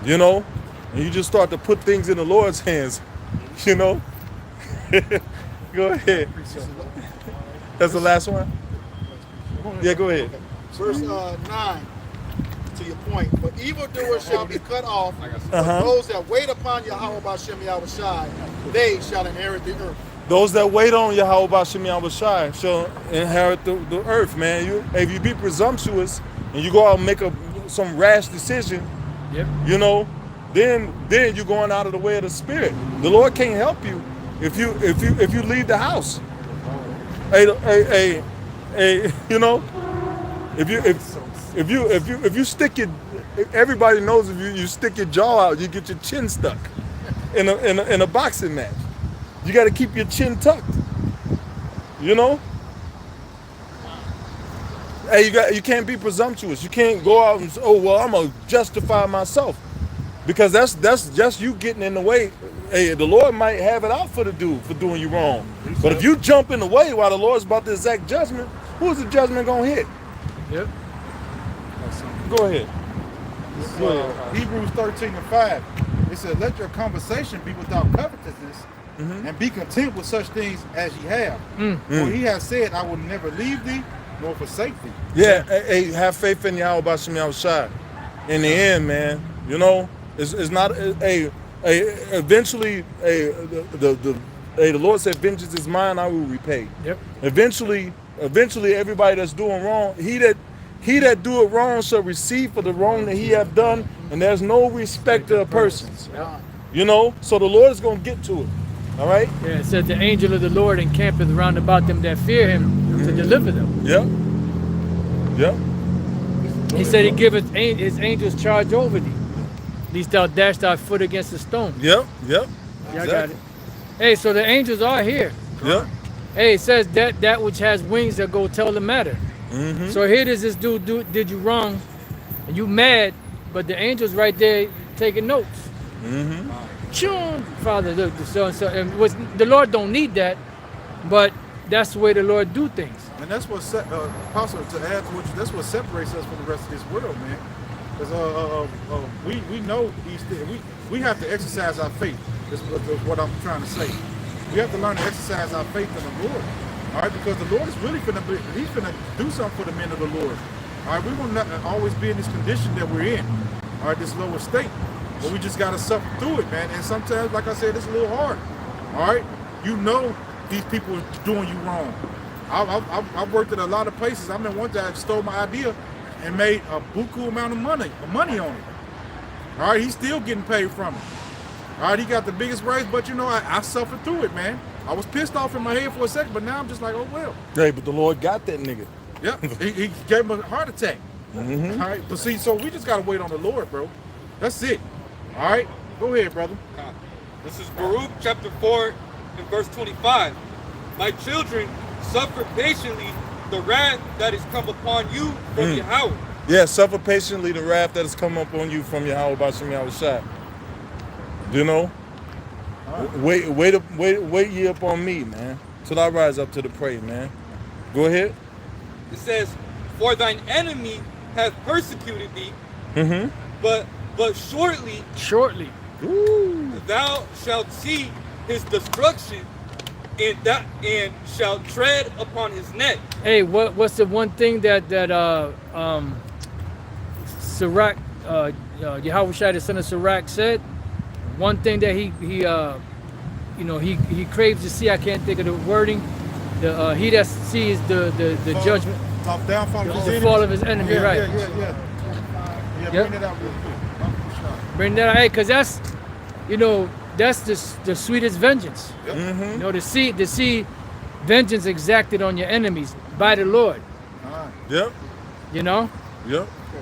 You know? And you just start to put things in the Lord's hands, you know? Go ahead. That's the last one? Yeah, go ahead. Verse 9, to your point. For evildoers shall be cut off, but Uh-huh. those that wait upon Yahweh Bashem Yahushai, they shall inherit the earth. Those that wait on Yahweh Bashem Yahushai shall inherit the earth, man. If you be presumptuous and you go out and make some rash decision, Yep. you know, then you're going out of the way of the Spirit. The Lord can't help you if you leave the house. Hey, you know, if you stick your, everybody knows if you stick your jaw out, you get your chin stuck in a boxing match. You got to keep your chin tucked. You know. Hey, you can't be presumptuous. You can't go out and say, oh well, I'm gonna justify myself, because that's just you getting in the way. Hey, the Lord might have it out for the dude for doing you wrong. But if you jump in the way while the Lord's about to exact judgment, who's the judgment gonna hit? Yep. Go ahead. This is, Hebrews 13:5. It says, let your conversation be without covetousness, and be content with such things as ye have. For he has said, I will never leave thee nor forsake thee. Yeah, hey, have faith in Yahweh Bashem Yahushai. In the end, man, you know, it's not eventually the Lord said, vengeance is mine, I will repay. Yep. Eventually everybody that's doing wrong, he that do it wrong shall receive for the wrong that he have done, and there's no respect of persons. Yep. You know, so the Lord is gonna get to it. All right? Yeah, it said the angel of the Lord encampeth round about them that fear him to deliver them. Yep. He said he giveth his angels charge over thee, lest thou dash thy foot against a stone. Yep. Yeah, I got it. Hey, so the angels are here. Yep. Hey, it says that which has wings that go tell the matter. So here it is, this dude did you wrong, and you mad, but the angels right there taking notes. Chum, Father, look, so and so, and the Lord don't need that, but that's the way the Lord do things. And that's what, Apostle, to add to what that's what separates us from the rest of this world, man. Because we know these things. We have to exercise our faith. Is what I'm trying to say. We have to learn to exercise our faith in the Lord. All right, because the Lord is really he's finna do something for the men of the Lord. All right, we will not always be in this condition that we're in. All right, this lower state. But we just gotta suffer through it, man. And sometimes, like I said, it's a little hard. All right, you know these people are doing you wrong. I've worked at a lot of places. I mean, one guy stole my idea and made a buku amount of money on it. All right, he's still getting paid from it. All right, he got the biggest raise, but you know, I suffered through it, man. I was pissed off in my head for a second, but now I'm just like, oh well. Hey, but the Lord got that nigga. Yep, he gave him a heart attack. Mm-hmm. All right, but see, so we just gotta wait on the Lord, bro. That's it. All right, go ahead, brother. This is Baruch chapter 4 and verse 25. My children, suffer patiently the wrath that is come upon you from Yahweh. Yeah, suffer patiently the wrath that has come up on you from Yahweh Bashim Yahushua. You know? Wait ye up on me, man. Till I rise up to the prey, man. Go ahead. It says, for thine enemy hath persecuted thee, but shortly thou shalt see his destruction, and shall tread upon his neck. Hey, what's the one thing that Sirach, Yahushua the son of Sirach said? One thing that he craves to see. I can't think of the wording. He that sees the judgment, the fall of his enemy, right? Yeah, Yep. bring it out real quick. Bring that out, hey, cause that's, that's the sweetest vengeance. Yep. To see vengeance exacted on your enemies by the Lord. Yep. Yep.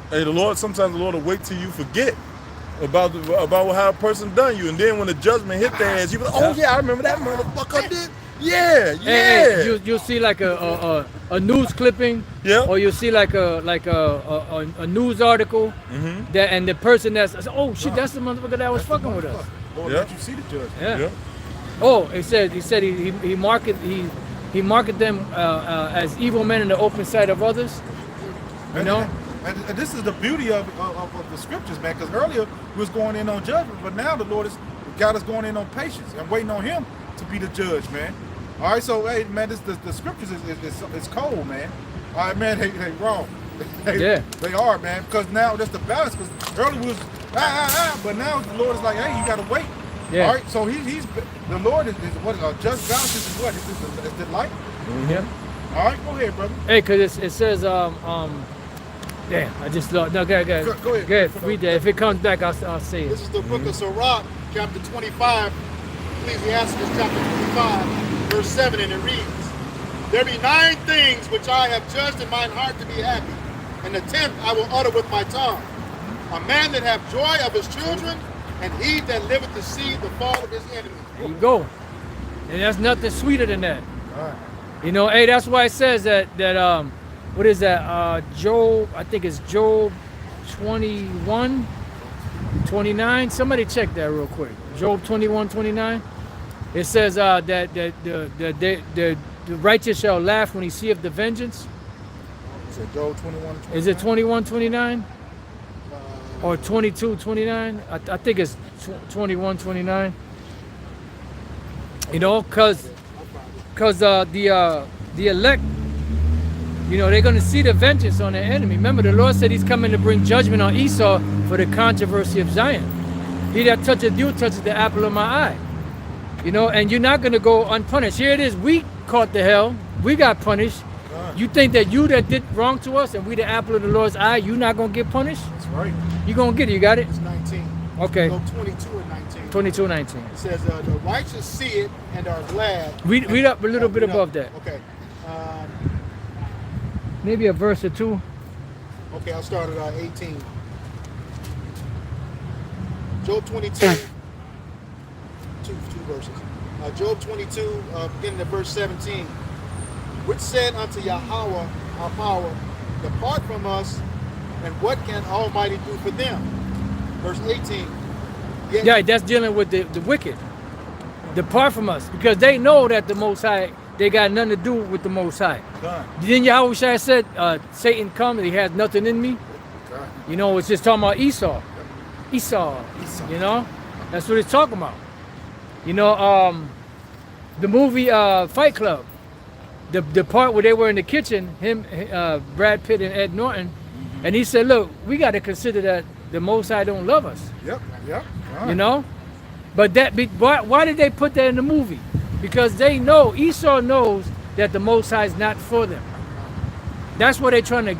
Hey, sometimes the Lord will wait till you forget about how a person done you, and then when the judgment hit their ass, you be like, oh yeah, I remember that motherfucker did. Yeah. Hey, you'll see like a news clipping, or you'll see like a news article that, and the person that's, oh shit, that's the motherfucker that was fucking with us. Lord, let you see the judgment. Yeah. Oh, he said he marked them as evil men in the open sight of others. And this is the beauty of the scriptures, man, because earlier we was going in on judgment, but now the Lord has got us going in on patience and waiting on him to be the judge, man. All right, so, hey, man, the scriptures is cold, man. All right, man, they wrong. They are, man, because now that's the balance, because earlier we was, but now the Lord is like, hey, you got to wait. Yeah. All right, so he's the Lord is what, just balance is what? Is the light? Yeah. All right, go ahead, brother. Hey, cause it says damn, I just lost. No, go ahead. Go ahead. Go ahead. Read that. If it comes back, I'll say it. This is the book of Sirach, chapter 25, Ecclesiastes chapter 25, verse 7, and it reads, there be 9 things which I have judged in mine heart to be happy, and the 10th I will utter with my tongue. A man that hath joy of his children, and he that liveth to see the fall of his enemies. There you go. And there's nothing sweeter than that. All right. Hey, that's why it says that what is that? Job, I think it's Job 21, 29. Somebody check that real quick. Job 21, 29. It says that the righteous shall laugh when he seeth the vengeance. Is it Job 21, 29? Is it 21, 29? Or 22, 29? I think it's 21, 29. Because the elect, they're going to see the vengeance on their enemy. Remember, the Lord said he's coming to bring judgment on Esau for the controversy of Zion. He that toucheth you touches the apple of my eye. And you're not going to go unpunished. Here it is. We caught the hell. We got punished. You think that you that did wrong to us and we the apple of the Lord's eye, you not going to get punished? That's right. You going to get it. You got it? It's 19. Okay. Go 22 and 19. 22, 19. It says, the righteous see it and are glad. Read up a little bit above that. Okay. Maybe a verse or two. Okay, I'll start at 18. Job 22. Two verses. Job 22, beginning at verse 17. Which said unto Yahweh, our power, depart from us, and what can Almighty do for them? Verse 18. Yeah, that's dealing with the wicked. Depart from us, because they know that the Most High, they got nothing to do with the Most High. God. Then Yahushua said, Satan come and he has nothing in me. God. It's just talking about Esau. Esau. That's what it's talking about. The movie Fight Club, the part where they were in the kitchen, Brad Pitt and Ed Norton, and he said, look, we got to consider that the Most High don't love us. Yep. But why did they put that in the movie? Because they know, Esau knows that the Most High is not for them. That's what they're trying to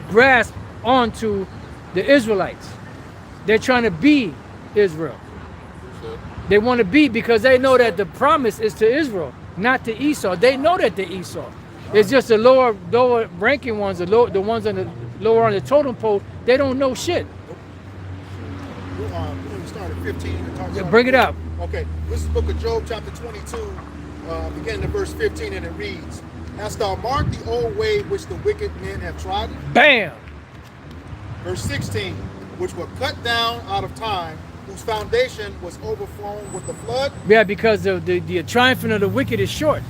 grasp onto the Israelites. They're trying to be Israel. They want to be, because they know that the promise is to Israel, not to Esau. They know that they're Esau. It's just the lower ranking ones, the ones on the lower on the totem pole. They don't know shit. We start at 15 and talk about Bring it up. Okay, this is the book of Job, chapter 22, beginning at verse 15, and it reads, "Hast thou marked the old way which the wicked men have trodden?" Bam. Verse 16, "which were cut down out of time, whose foundation was overflown with the flood." Yeah, because the triumphing of the wicked is short.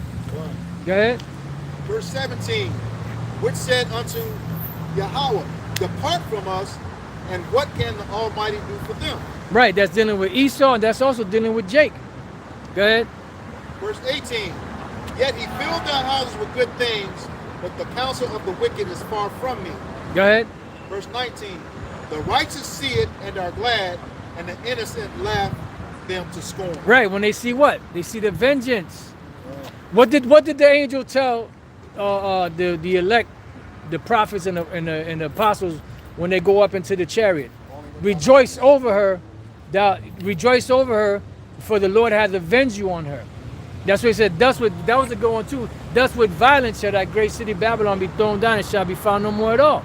Go ahead. Verse 17, "which said unto Yahweh, Depart from us, and what can the Almighty do for them?" Right, that's dealing with Esau, and that's also dealing with Jake. Go ahead. Verse 18, "Yet he filled their houses with good things, but the counsel of the wicked is far from me." Go ahead. Verse 19, "The righteous see it and are glad, and the innocent laugh them to scorn." Right, when they see what? They see the vengeance. What did the angel tell the elect, the prophets and the apostles, when they go up into the chariot? Rejoice over her, rejoice over her, for the Lord has avenged you on her. That's what he said. That was the going too. Thus with violence shall that great city Babylon be thrown down, and shall be found no more at all.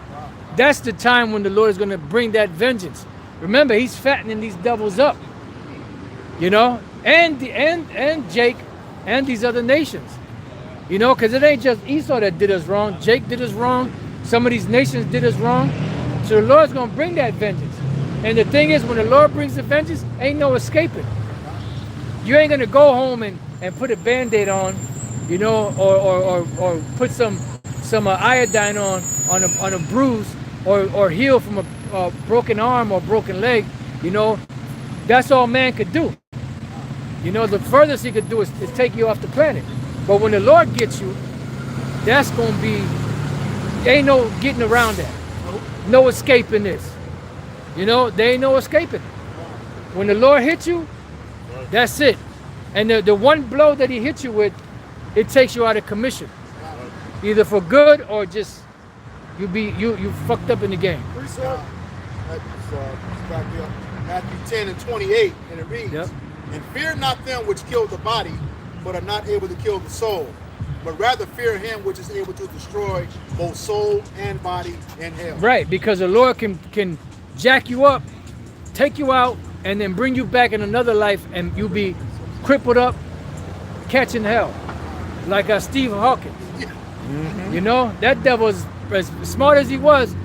That's the time when the Lord is going to bring that vengeance. Remember, he's fattening these devils up, you know, and Jake and these other nations, you know, because it ain't just Esau that did us wrong. Jake did us wrong. Some of these nations did us wrong. So the Lord's going to bring that vengeance. And the thing is, when the Lord brings the vengeance, ain't no escaping. You ain't going to go home and put a Band-Aid on, you know, or put some iodine on a bruise, or heal from a broken arm or broken leg. You know, that's all man could do. You know, the furthest he could do is take you off the planet. But when the Lord gets you, that's going to be, ain't no getting around that. No escaping this. You know, there ain't no escaping. When the Lord hits you, that's it. And the one blow that he hits you with, it takes you out of commission. Either for good or just you fucked up in the game. That's back there. Matthew 10 and 28, and it reads, Yep. "And fear not them which kill the body, but are not able to kill the soul, but rather fear him which is able to destroy both soul and body in hell." Right, because the Lord can jack you up, take you out, and then bring you back in another life, and you be crippled up, catching hell, like Steve Hawkins. You know, that devil was as smart as he was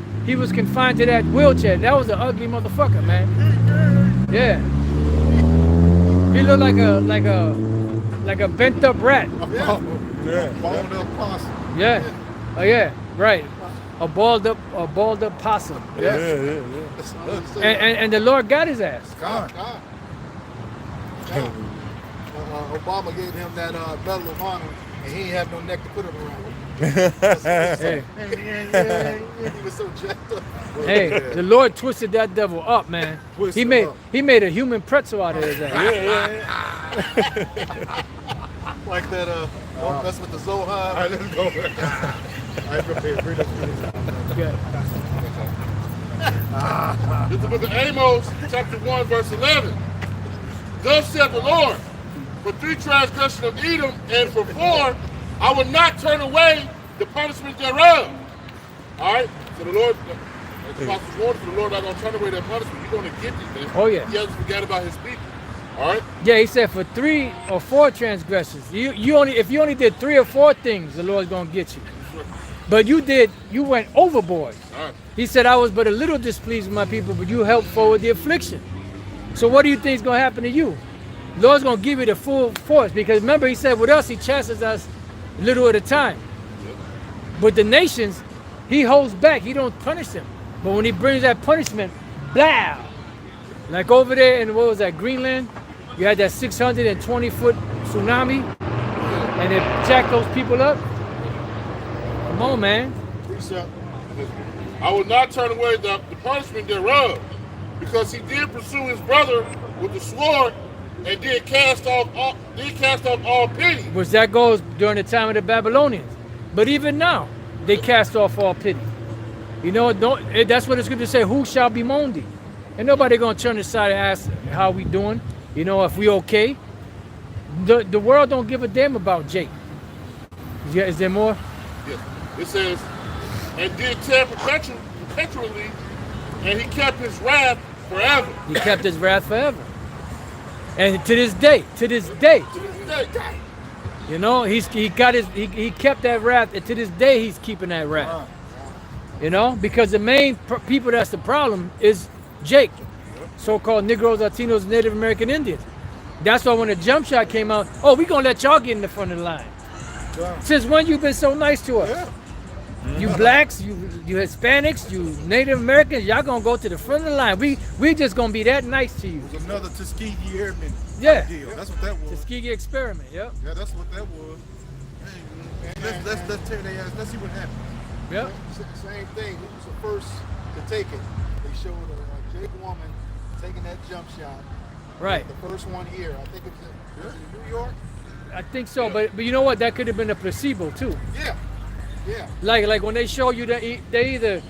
confined to that wheelchair. That was an ugly motherfucker, man. Yeah, he looked like a bent up rat. Balled up possum. Yeah, oh yeah, right. A balled up possum. Yeah. And the Lord got his ass. God. Obama gave him that Medal of Honor, and he ain't have no neck to put it around. Hey, He was so jacked up. hey, the Lord twisted that devil up, man. He made a human pretzel out of his ass. Like that, don't mess with the Zohan. All right, let's go. All right, bring us Yeah. This is the book of Amos, chapter 1, verse 11. Thus saith the Lord, for 3 transgressions of Edom, and for 4, I will not turn away the punishment thereof. All right? So the Lord, as the apostles warned, the Lord not going to turn away their punishment. You're going to get these things. Oh, yeah. He hasn't forgot about his people. All right? Yeah, he said for 3 or 4 transgressions. If you only did 3 or 4 things, the Lord's gonna get you. But you went overboard. All right. He said, I was but a little displeased with my people, but you helped forward the affliction. So what do you think is gonna happen to you? The Lord's gonna give you the full force, because remember he said with us, he chastises us little at a time. But the nations, he holds back, he don't punish them. But when he brings that punishment, blah! Like over there in, what was that, Greenland? You had that 620-foot tsunami, and it jacked those people up. Come on, man. Precept. I will not turn away the punishment thereof, because he did pursue his brother with the sword, and did cast off all pity. Which that goes during the time of the Babylonians. But even now, they cast off all pity. You know, that's what the scripture say, who shall bemoan thee? And nobody gonna turn aside and ask how we doing, you know, if we okay. The world don't give a damn about Jake. Is there more? Yes. It says, and did tear perpetually, and he kept his wrath forever. He kept his wrath forever. And to this day, To this day. you know, he kept that wrath, and to this day he's keeping that wrath. You know, because the main people that's the problem is Jake, so-called Negroes, Latinos, Native American Indians. That's why when the jump shot came out, oh, we gonna let y'all get in the front of the line. Since when you been so nice to us? You blacks, you Hispanics, you Native Americans, y'all gonna go to the front of the line. We just gonna be that nice to you. It was another Tuskegee Airmen deal. That's what that was. Tuskegee experiment, yep. Yeah, that's what that was. Hey, let's tear their ass. Let's see what happens. Yep. Same thing. He was the first to take it. They showed a Jake woman taking that jump shot. Right. The first one here. I think it was in New York. I think so, but you know what? That could have been a placebo too. Yeah. Yeah. Like when they show you that they either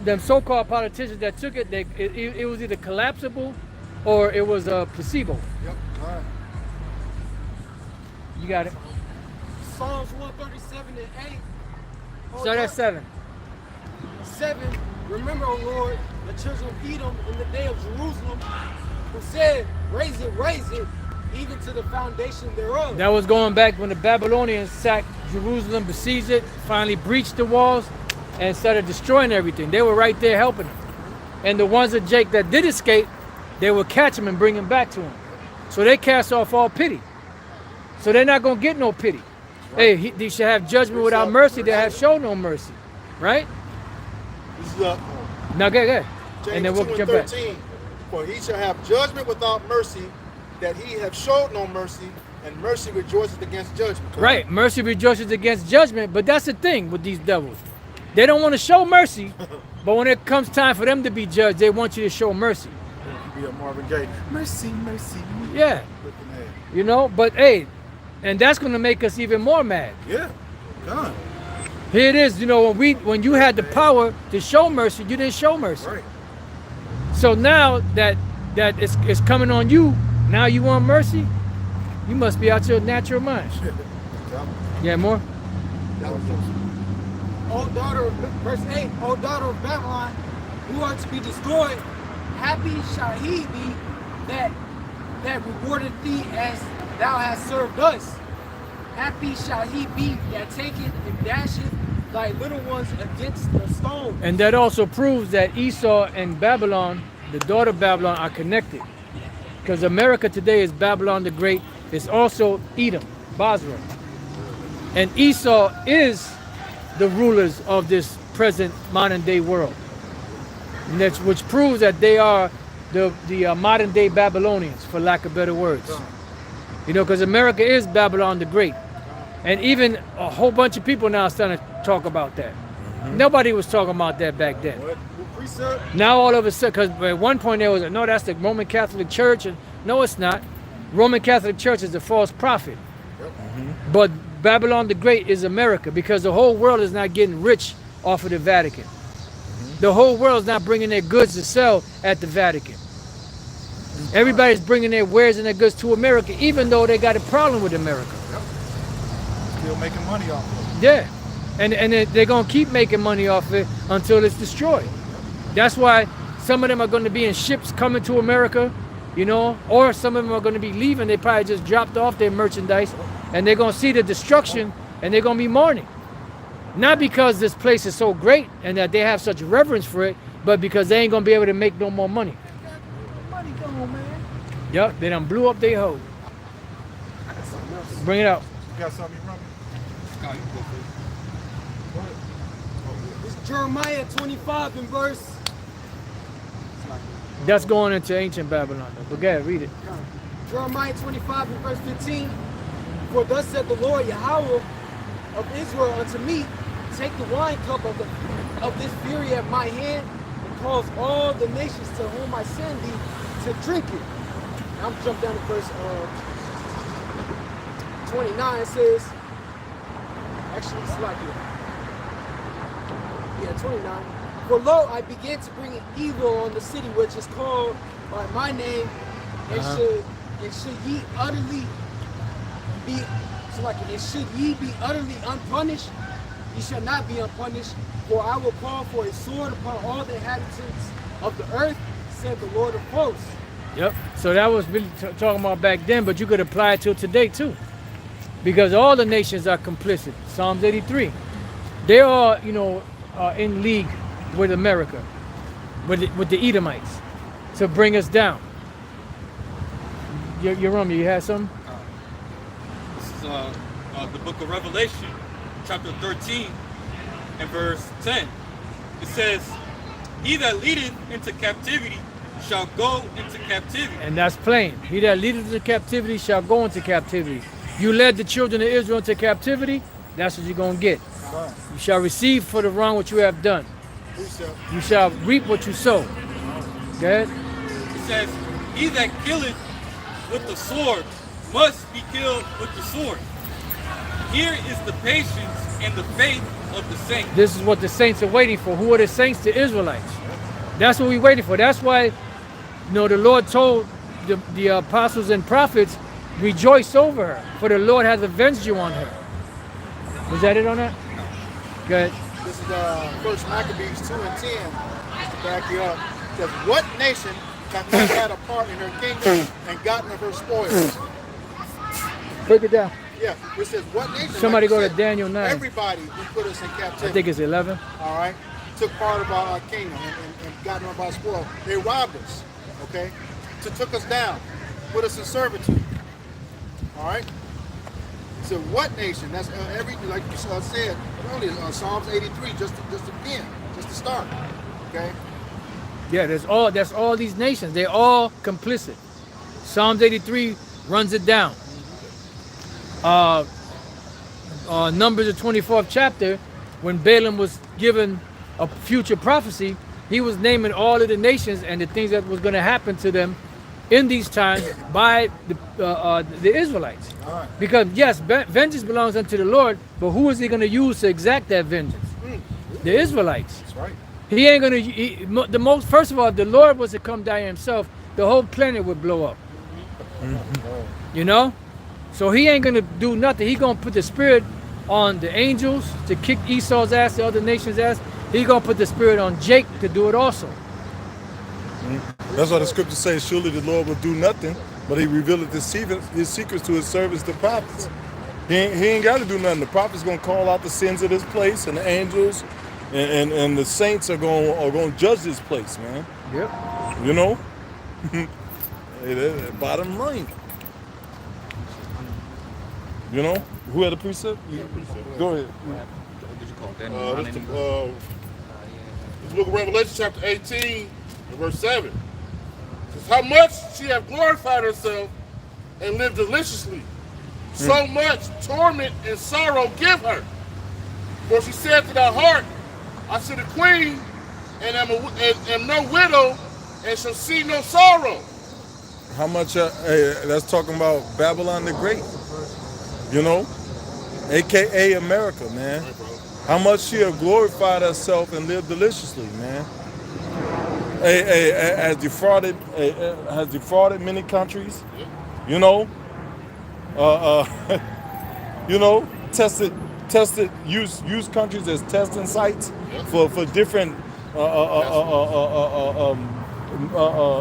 them so-called politicians that took it, it was either collapsible or it was a placebo. Yep. All right. You got it. Psalms 137 and 8. Start at 7. 7. Remember, O Lord, the children of Edom in the day of Jerusalem, who said, raise it, even to the foundation thereof. That was going back when the Babylonians sacked Jerusalem, besieged it, finally breached the walls, and started destroying everything. They were right there helping them. And the ones of Jake that did escape, they would catch him and bring him back to him. So they cast off all pity. So they're not going to get no pity. Hey, they should have judgment without mercy. They have shown no mercy. Right? This is Now, go ahead. James And then 2 we'll and jump back. 13. For he shall have judgment without mercy, that he have showed no mercy, and mercy rejoices against judgment. Right. Mercy rejoices against judgment. But that's the thing with these devils. They don't want to show mercy, but when it comes time for them to be judged, they want you to show mercy. Be a Marvin Gaye. Mercy, mercy. Yeah. You know, but hey, and that's going to make us even more mad. Yeah. Done. Here it is, you know, when you had the power to show mercy, you didn't show mercy. Right. So now that it's coming on you, now you want mercy, you must be out your natural mind. Yeah, more? O daughter of, verse 8, O daughter of Babylon, who are to be destroyed, happy shall he be that rewarded thee as thou hast served us. Happy shall he be that taketh and dasheth thy little ones against the stone. And that also proves that Esau and Babylon, the daughter of Babylon, are connected. Because America today is Babylon the Great. It's also Edom, Basra. And Esau is the rulers of this present modern day world. And that's, which proves that they are the modern day Babylonians, for lack of better words. You know, because America is Babylon the Great. And even a whole bunch of people now are starting to talk about that. Nobody was talking about that back then. Now all of a sudden, because at one point there was, no, that's the Roman Catholic Church. And no, it's not. Roman Catholic Church is a false prophet. But Babylon the Great is America, because the whole world is not getting rich off of the Vatican. The whole world is not bringing their goods to sell at the Vatican. Everybody's bringing their wares and their goods to America, even though they got a problem with America. Still making money off of it. Yeah, and they're going to keep making money off it until it's destroyed. That's why some of them are going to be in ships coming to America, you know, or some of them are going to be leaving. They probably just dropped off their merchandise, and they're going to see the destruction, and they're going to be mourning. Not because this place is so great and that they have such reverence for it, but because they ain't going to be able to make no more money. Money gone, man. Yup, they done blew up their hoe. Bring it out. You got something you run? It's Jeremiah 25 and verse. That's going into ancient Babylon. But go ahead, read it. Jeremiah 25 and verse 15. For thus said the Lord Yahweh of Israel unto me, take the wine cup of this fury at my hand, and cause all the nations to whom I send thee to drink it. I'm jump down to verse 29. It says, actually, it's like here. Yeah, 29. For lo, I began to bring evil on the city which is called by my name, and should ye utterly be and should ye be utterly unpunished, ye shall not be unpunished, for I will call for a sword upon all the inhabitants of the earth, said the Lord of hosts. Yep. So that was really talking about back then, but you could apply it to today too, because all the nations are complicit. Psalms 83. They are, in league with America, with the Edomites, to bring us down. You had something? This is the book of Revelation, chapter 13, and verse 10. It says, he that leadeth into captivity shall go into captivity. And that's plain. He that leadeth into captivity shall go into captivity. You led the children of Israel into captivity, that's what you're going to get. You shall receive for the wrong what you have done. You shall reap what you sow. Go ahead. It says, he that killeth with the sword must be killed with the sword. Here is the patience and the faith of the saints. This is what the saints are waiting for. Who are the saints? The Israelites. That's what we're waiting for. That's why, the Lord told the apostles and prophets, rejoice over her, for the Lord has avenged you on her. Was that it on that? Go ahead. This is First Maccabees 2 and 10. Just to back you up. It says, what nation hath not had a part in her kingdom and gotten of her spoils? Break it down. Yeah, it says, what nation? Somebody like you go to said, Daniel 9. Everybody who put us in captivity. I think it's 11. All right, took part of our kingdom and gotten of our spoil. They robbed us, okay? Took us down, put us in servitude. All right. So what nation? That's everything, like you said earlier, Psalms 83, just to start, okay? Yeah, that's all these nations. They're all complicit. Psalms 83 runs it down. Numbers, the 24th chapter, when Balaam was given a future prophecy, he was naming all of the nations and the things that was going to happen to them in these times by the Israelites. Because yes, vengeance belongs unto the Lord, but who is he going to use to exact that vengeance? The Israelites. That's right. He ain't going to, first of all, if the Lord was to come down himself, the whole planet would blow up. So he ain't going to do nothing. He going to put the spirit on the angels to kick Esau's ass, the other nation's ass. He going to put the spirit on Jake to do it also. That's why the scripture says, surely the Lord will do nothing, but he revealeth his secrets to his servants, the prophets. He ain't got to do nothing. The prophet's going to call out the sins of this place, and the angels and the saints are going to judge this place, man. Yep. Bottom line. Who had a precept? Go ahead. This book of Revelation, chapter 18, and verse 7. It says, how much she hath glorified herself and lived deliciously. So much torment and sorrow give her. For she said to thy heart, I sit a queen, and am no widow, and shall see no sorrow. How much, that's talking about Babylon the Great, AKA America, man. How much she have glorified herself and lived deliciously, man. Has defrauded many countries, tested used countries as testing sites for different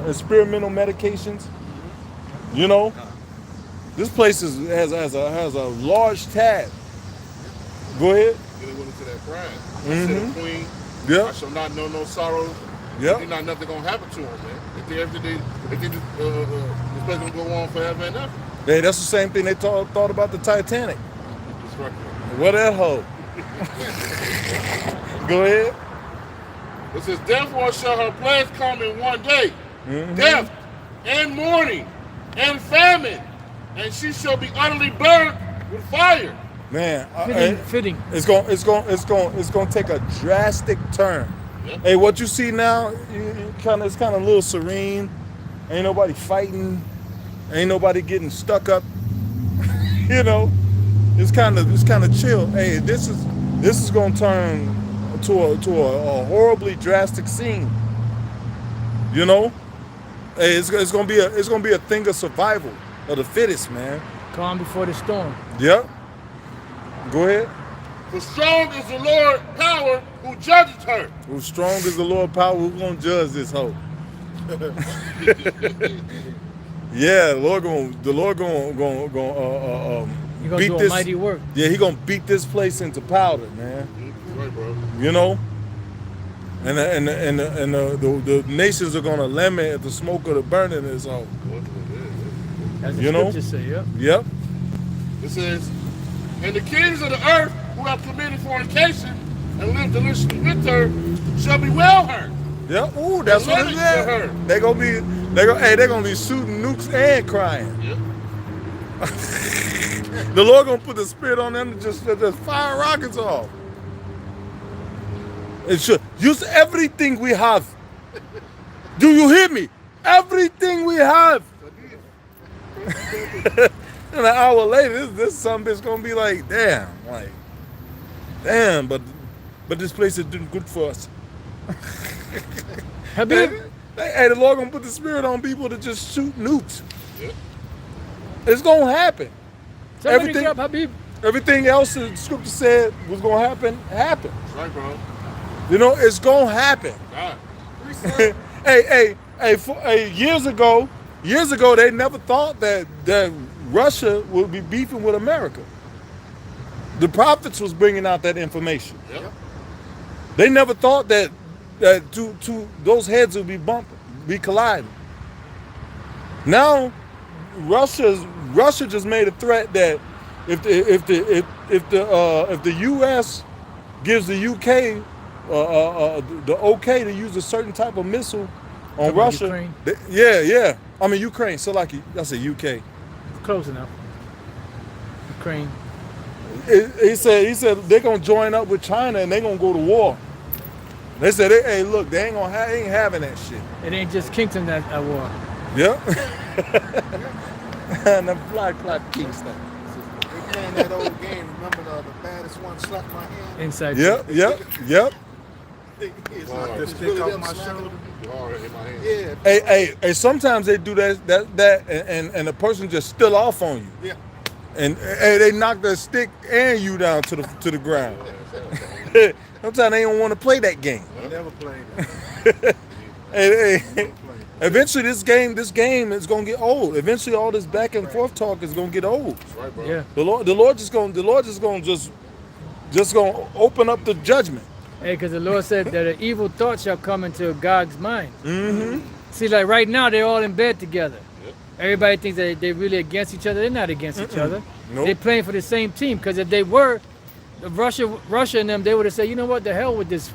experimental medications. This place has a large tab. Go ahead. They went into that pride. I said a queen. Yeah. I shall not know no sorrow. Yeah. There's not nothing gonna happen to them, man. If this place gonna go on forever and ever. Hey, that's the same thing they thought about the Titanic. That's right. What that hoe? Go ahead. It says, therefore shall her plagues come in one day, death and mourning and famine, and she shall be utterly burnt with fire. Man, Fitting. It's gonna take a drastic turn. Yep. Hey, what you see now, it's kind of a little serene. Ain't nobody fighting. Ain't nobody getting stuck up. You know, it's kind of chill. Hey, this is gonna turn to a horribly drastic scene. You know, hey, it's gonna be a thing of survival of the fittest, man. Calm before the storm. Yep. Go ahead. For strong is the Lord power who judges her. Who's strong is the Lord power? Who's gonna judge this hoe? Yeah, the Lord gonna You're gonna beat do a this mighty work. Yeah, he gonna beat this place into powder, man. Right, bro. You know, and the nations are gonna lament at the smoke of the burning is all. As the You know? scriptures say, yep. Yep. It says, and the kings of the earth who have committed fornication and lived deliciously with her shall be well hurt. Yep. Ooh, that's what it Anointed for her. is. They're gonna be shooting nukes and crying. Yep. The Lord gonna put the spirit on them to just fire rockets off. It should use everything we have. Do you hear me? Everything we have. And an hour later, this some bitch gonna be like, damn, but this place is doing good for us. Habib, Hey, the Lord gonna put the spirit on people to just shoot nukes. Yep. It's gonna happen. somebody everything- grab Habib. Everything else the scripture said was gonna happen, happened. Right, bro. You know, it's gonna happen. God. Hey, years ago, they never thought that Russia would be beefing with America. The prophets was bringing out that information. Yep. They never thought that those heads would be colliding. Now, Russia just made a threat that if the U.S. gives the UK the okay to use a certain type of missile on Talking about Russia, Ukraine? yeah. I mean Ukraine. So like I said UK. Close enough. Ukraine. He said they're gonna join up with China and they're gonna go to war. They said, hey, look, they ain't having that shit. It ain't just Kingston that at war. Yep. And the fly clap Kingston. They playing that old game. Remember the baddest one slapped my hand? Inside. Yep. It's Knock not the it's stick really off them my slapping shoulder. them. Hard in my hand. Yeah. Hey, sometimes they do that and the person just still off on you. Yeah. And hey, they knock the stick and you down to the ground. Sometimes they don't want to play that game. I never played that. Hey, eventually this game is gonna get old. Eventually all this back and forth talk is gonna get old. Right, bro. Yeah. The Lord just gonna open up the judgment. Hey, because the Lord said that an evil thought shall come into God's mind. Mm-hmm. See, like right now, they're all in bed together. Yep. Everybody thinks that they're really against each other. They're not against each other. Nope. They're playing for the same team. Because if they were, Russia and them, they would have said, you know what, the hell with this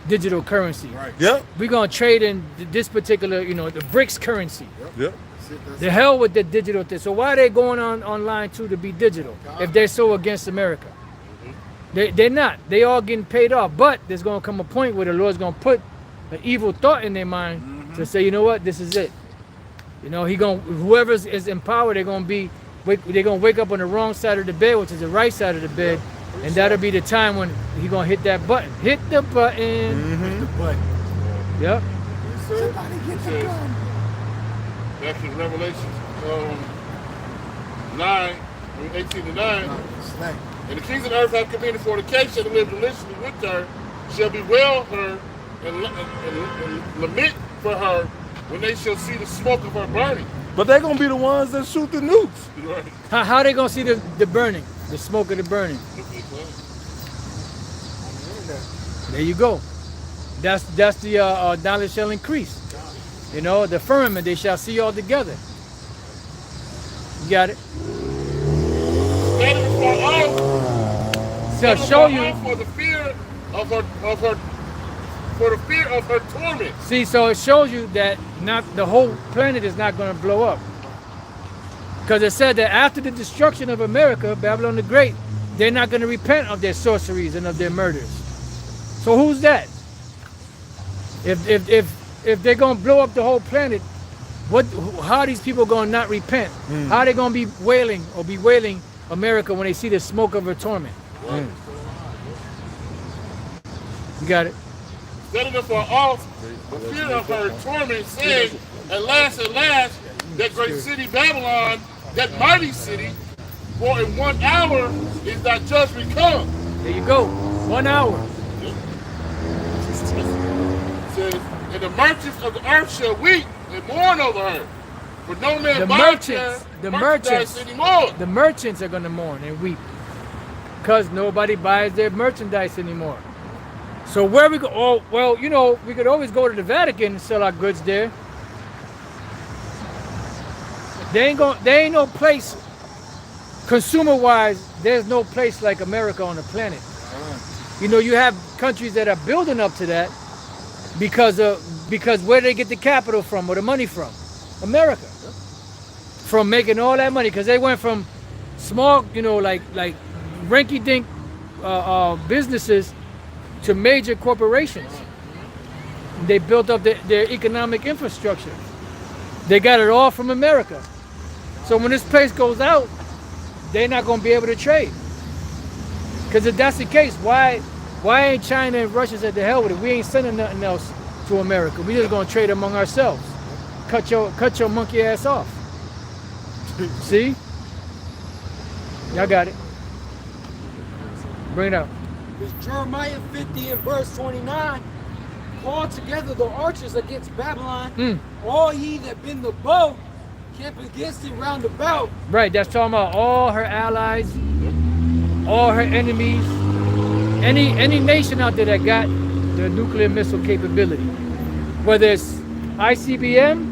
digital currency. Right. Yep. We're going to trade in this particular, the BRICS currency. Yep. The hell with the digital thing. So why are they going online too to be digital if they're so against America? They're not. They all getting paid off. But there's going to come a point where the Lord's going to put an evil thought in their mind to say, you know what, this is it. Whoever is in power, they're going to wake up on the wrong side of the bed, which is the right side of the bed, and that'll be the time when he's going to hit that button. Hit the button. The butt. Yep. Somebody get the gun. Back in Revelation 18-9. Slack. And the kings of the earth have committed fornication and lived deliciously with her, shall bewail her and lament for her when they shall see the smoke of her burning. But they're gonna be the ones that shoot the nukes. Right. How they going to see the burning, the smoke of the burning? There you go. That's the knowledge shall increase. The firmament they shall see all together. You got it? That is for us. So show you. For the fear of her torment. See, so it shows you that not the whole planet is not going to blow up. Because it said that after the destruction of America, Babylon the Great, they're not going to repent of their sorceries and of their murders. So who's that? If they're going to blow up the whole planet, How are these people going to not repent? How are they going to be bewailing America when they see the smoke of her torment? You got it? Setting up for off the fear of her torment, saying, at last, that great city Babylon, that mighty city, for in 1 hour is thy judgment come. There you go. 1 hour. It says, and the merchants of the earth shall weep and mourn over her. For no man The buys merchants anymore. The merchants are going to mourn and weep because nobody buys their merchandise anymore. So where we go? Oh, well, you know, we could always go to the Vatican and sell our goods there. There ain't no place, consumer-wise, there's no place like America on the planet. You know, you have countries that are building up to that because where do they get the capital from or the money from? America. From making all that money, because they went from small, you know, like rinky-dink businesses to major corporations. They built up their economic infrastructure. They got it all from America. So when this place goes out, they're not going to be able to trade. Because if that's the case, why ain't China and Russia said the hell with it? We ain't sending nothing else to America. We just going to trade among ourselves. Cut your monkey ass off. See? Y'all got it. Bring it out. It's Jeremiah 50 and verse 29. Call together the archers against Babylon. All ye that bend the bow, camp against it round about. Right, that's talking about all her allies, all her enemies, any nation out there that got the nuclear missile capability. Whether it's ICBM,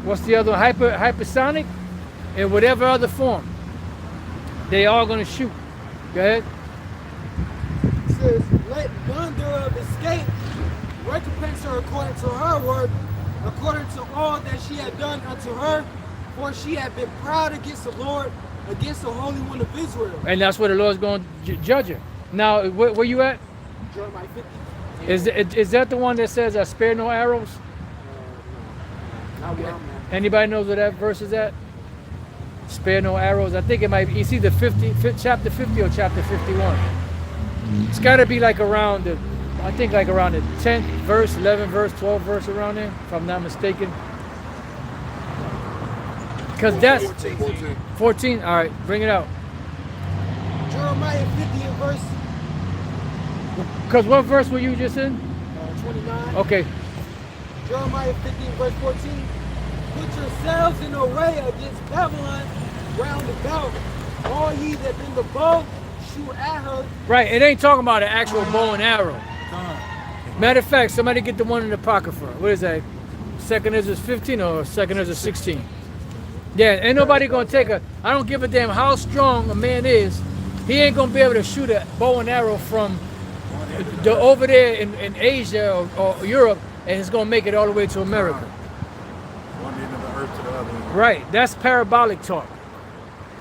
what's the other, hypersonic, in whatever other form. They are going to shoot. Go ahead. It says, let none thereof escape. Recompense her according to her work, according to all that she had done unto her, for she had been proud against the Lord, against the Holy One of Israel. And that's where the Lord's going to judge her. Now, where you at? Jeremiah 50. Is that the one that says, spare no arrows? Not where I'm at. Anybody knows where that verse is at? Spare no arrows. I think it might be, it's either chapter 50 or chapter 51. It's got to be like around the 10th verse, 11th verse, 12th verse around there, if I'm not mistaken. Because that's 14. All right, bring it out. Jeremiah 50 and verse Because what verse were you just in? 29. Okay. Jeremiah 50 and verse 14. Put yourselves in array against Babylon round about. All ye that bend the bow, shoot at her. Right, it ain't talking about an actual bow and arrow. Matter of fact, somebody get the one in the Apocrypha. What is that? 2nd Ezra 15 or 2nd Ezra 16? Yeah, ain't nobody gonna take I don't give a damn how strong a man is. He ain't gonna be able to shoot a bow and arrow from over there in Asia or Europe, and it's gonna make it all the way to America. One end of the earth to the other. Right, that's parabolic talk.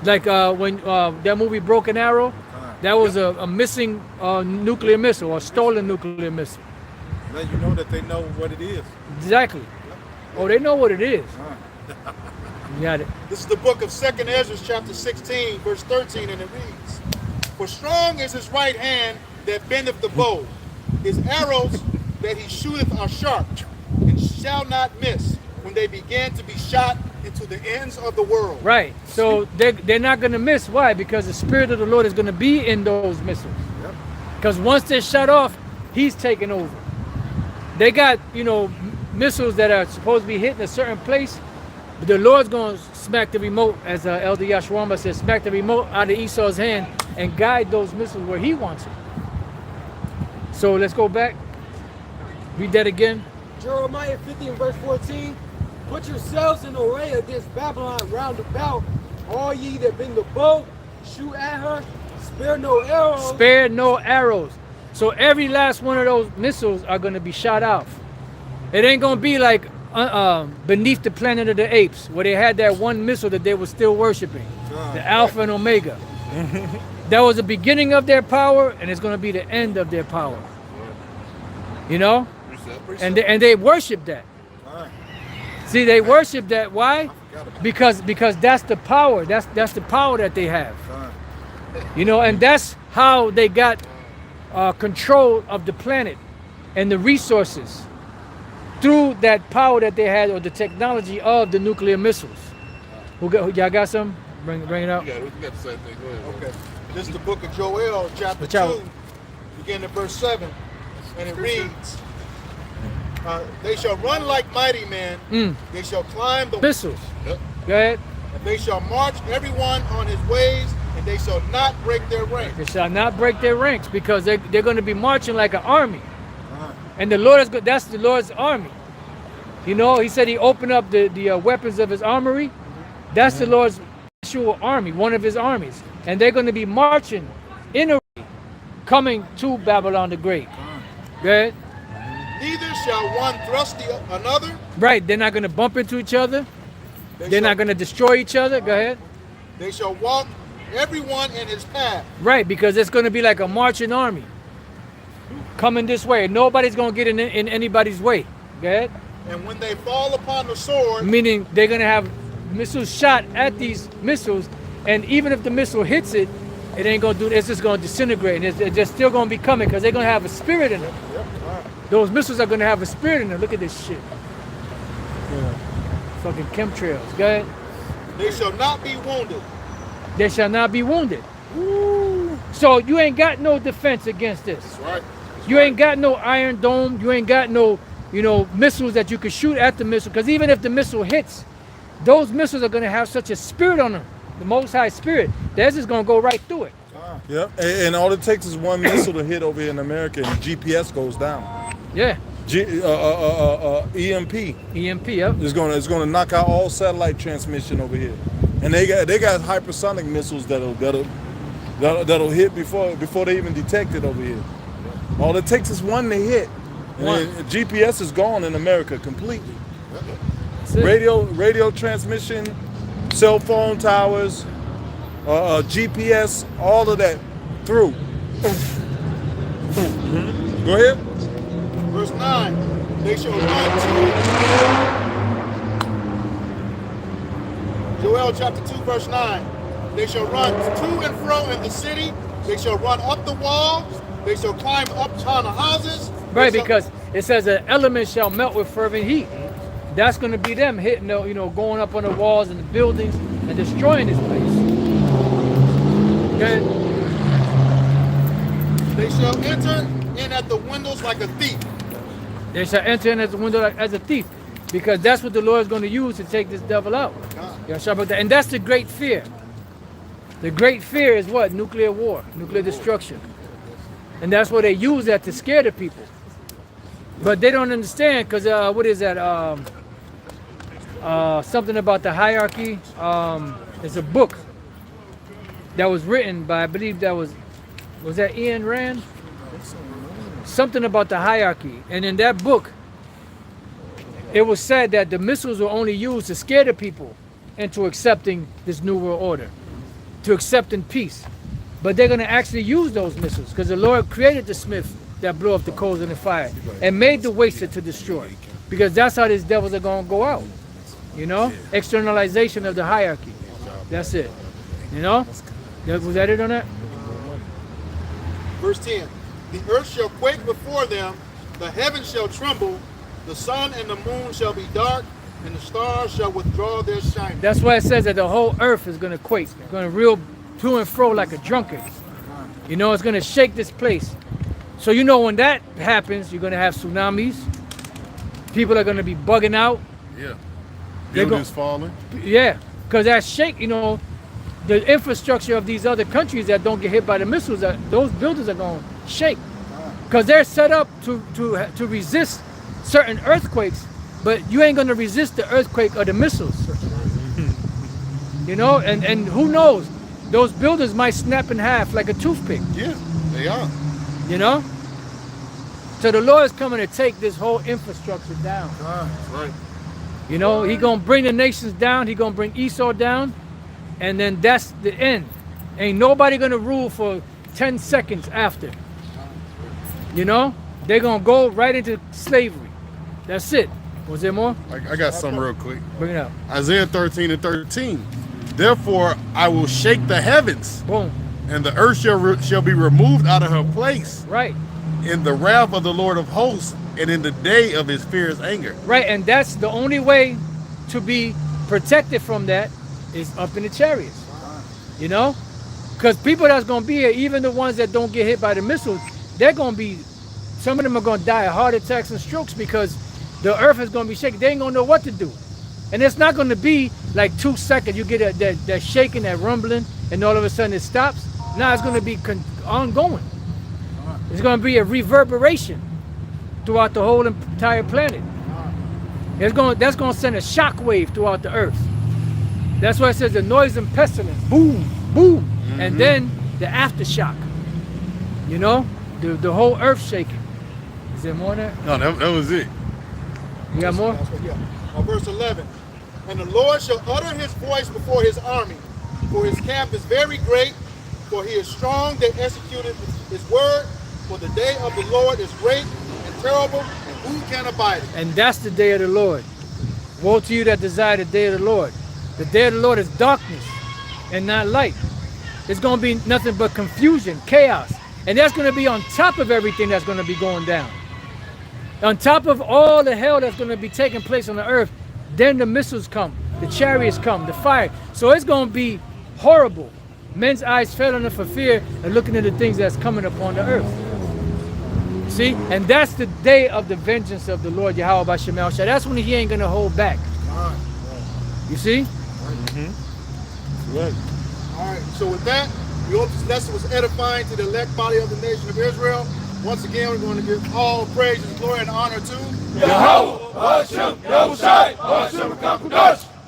Like when that movie Broken Arrow, that was a missing nuclear missile or stolen nuclear missile. Let you know that they know what it is. Exactly. Oh, they know what it is. You got it. This is the book of 2nd Ezra, chapter 16, verse 13, and it reads, For strong is his right hand that bendeth the bow. His arrows that he shooteth are sharp, and shall not miss, when they begin to be shot into the ends of the world. Right. So they're not going to miss. Why? Because the Spirit of the Lord is going to be in those missiles. Because once they're shut off, he's taking over. They got, missiles that are supposed to be hitting a certain place, but the Lord's going to smack the remote, as Elder Yashwamba says, smack the remote out of Esau's hand and guide those missiles where he wants it. So let's go back. Read that again. Jeremiah 50 and verse 14. Put yourselves in array against Babylon round about. All ye that bend the bow, shoot at her. Spare no arrows. Spare no arrows. So every last one of those missiles are going to be shot off. It ain't going to be like beneath the planet of the apes, where they had that one missile that they were still worshiping, the Alpha and Omega. That was the beginning of their power, and it's going to be the end of their power. And they worship that. See, they worship that. Why? Because that's the power. That's the power that they have. You know, and that's how they got control of the planet and the resources through that power that they had, or the technology of the nuclear missiles. Y'all got some? Bring it out. We got the same thing. Go ahead. Okay. This is the book of Joel, chapter 2, beginning at verse 7, and it reads, they shall run like mighty men, they shall climb the missiles. Yep. Go ahead. and they shall march everyone on his ways, and they shall not break their ranks. They shall not break their ranks, because they're going to be marching like an army. And the Lord is good. That's the Lord's army. You know, he said he opened up the weapons of his armory. That's the Lord's actual army, one of his armies. And they're going to be marching in a coming to Babylon the Great. Go ahead. Neither shall one thrust another. Right, they're not going to bump into each other. They're not going to destroy each other. Go ahead. They shall walk everyone in his path. Right, because it's going to be like a marching army coming this way. Nobody's going to get in anybody's way. Go ahead. And when they fall upon the sword, Meaning they're going to have missiles shot at these missiles, and even if the missile hits it, it ain't going to do. It's just going to disintegrate, and it's just still going to be coming, because they're going to have a spirit in them. Those missiles are going to have a spirit in them. Look at this shit. Fucking chemtrails. Go ahead. they shall not be wounded. They shall not be wounded. So you ain't got no defense against this. That's right. You ain't got no Iron Dome. You ain't got no, missiles that you can shoot at the missile. Because even if the missile hits, those missiles are going to have such a spirit on them, the Most High Spirit, that's just going to go right through it. Yeah, and all it takes is one missile to hit over here in America, and GPS goes down. Yeah. EMP. EMP, yep. It's gonna knock out all satellite transmission over here, and they got hypersonic missiles that'll hit before they even detect it over here. All it takes is one to hit, and then GPS is gone in America completely. Radio transmission, cell phone towers, GPS, all of that through. Go ahead. Verse 9, they shall run to. Joel chapter 2, verse 9. They shall run to and fro in the city. They shall run up the walls. They shall climb up on the houses. Right, because it says an element shall melt with fervent heat. That's going to be them hitting, going up on the walls and the buildings and destroying this place. Okay. They shall enter in at the windows like a thief. They shall enter in at the window as a thief, because that's what the Lord is going to use to take this devil out. And that's the great fear. The great fear is what? Nuclear war, nuclear destruction. And that's what they use that to scare the people. But they don't understand, because what is that? Something about the hierarchy. It's a book that was written by, I believe was that Ian Rand? Something about the hierarchy. And in that book, it was said that the missiles were only used to scare the people into accepting this new world order, to accepting peace. But they're going to actually use those missiles, because the Lord created the smith that blew up the coals in the fire and made the waster to destroy, because that's how these devils are going to go out. Externalization of the hierarchy. That's it. Was that it on that? Verse 10. The earth shall quake before them, the heavens shall tremble, the sun and the moon shall be dark, and the stars shall withdraw their shining. That's why it says that the whole earth is going to quake. It's going to reel to and fro like a drunkard. It's going to shake this place. So when that happens, you're going to have tsunamis. People are going to be bugging out. Yeah. Buildings falling. Yeah, because that shake, the infrastructure of these other countries that don't get hit by the missiles, those buildings are going to shake, because they're set up to resist certain earthquakes, but you ain't going to resist the earthquake or the missiles. And who knows, those buildings might snap in half like a toothpick. Yeah, they are. So the Lord is coming to take this whole infrastructure down. That's right. He gonna bring the nations down. He gonna bring Esau down, and then that's the end. Ain't nobody gonna rule for 10 seconds after. They're gonna go right into slavery. That's it. Was there more? I got some real quick. Bring it up. Isaiah 13:13. Therefore, I will shake the heavens, Boom. and the earth shall be removed out of her place Right. in the wrath of the Lord of hosts, and in the day of his fierce anger. Right, and that's the only way to be protected from that is up in the chariots. You know? Because people that's going to be here, even the ones that don't get hit by the missiles, they're going to be, some of them are going to die of heart attacks and strokes because the earth is going to be shaking. They ain't going to know what to do. And it's not going to be like 2 seconds. You get that shaking, that rumbling, and all of a sudden it stops. Now it's going to be ongoing. It's going to be a reverberation throughout the whole entire planet. That's going to send a shock wave throughout the earth. That's why it says the noise and pestilence, boom, boom, and then the aftershock. You know, the whole earth shaking. Is there more than that? No, that was it. You got more? Verse 11. And the Lord shall utter his voice before his army, for his camp is very great, for he is strong that executed his word, for the day of the Lord is great and terrible, and who can abide it? And that's the day of the Lord. Woe to you that desire the day of the Lord. The day of the Lord is darkness and not light. It's going to be nothing but confusion, chaos. And that's going to be on top of everything that's going to be going down. On top of all the hell that's going to be taking place on the earth, then the missiles come, the chariots come, the fire. So it's going to be horrible. Men's eyes fell on them for fear and looking at the things that's coming upon the earth. See? And that's the day of the vengeance of the Lord Yahweh B'Shem El Shaddai. That's when he ain't going to hold back. You see? Right. All right, so with that, we hope this lesson was edifying to the elect body of the nation of Israel. Once again, we're going to give all praise and glory and honor to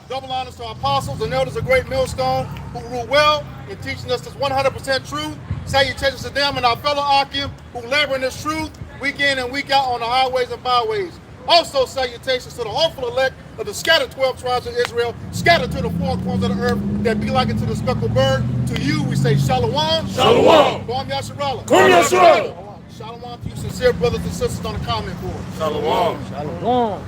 double honors to our apostles and elders of Great Millstone who rule well in teaching us this 100% truth. Salutations to them and our fellow Akim who labor in this truth week in and week out on the highways and byways. Also salutations to the hopeful elect of the scattered 12 tribes of Israel, scattered to the four corners of the earth that be like it to the speckled bird. To you we say Shalom. Shalom. Kwam Yasharallah. Kwam Yasharallah. Shalom to you sincere brothers and sisters on the comment board. Shalom. Shalom.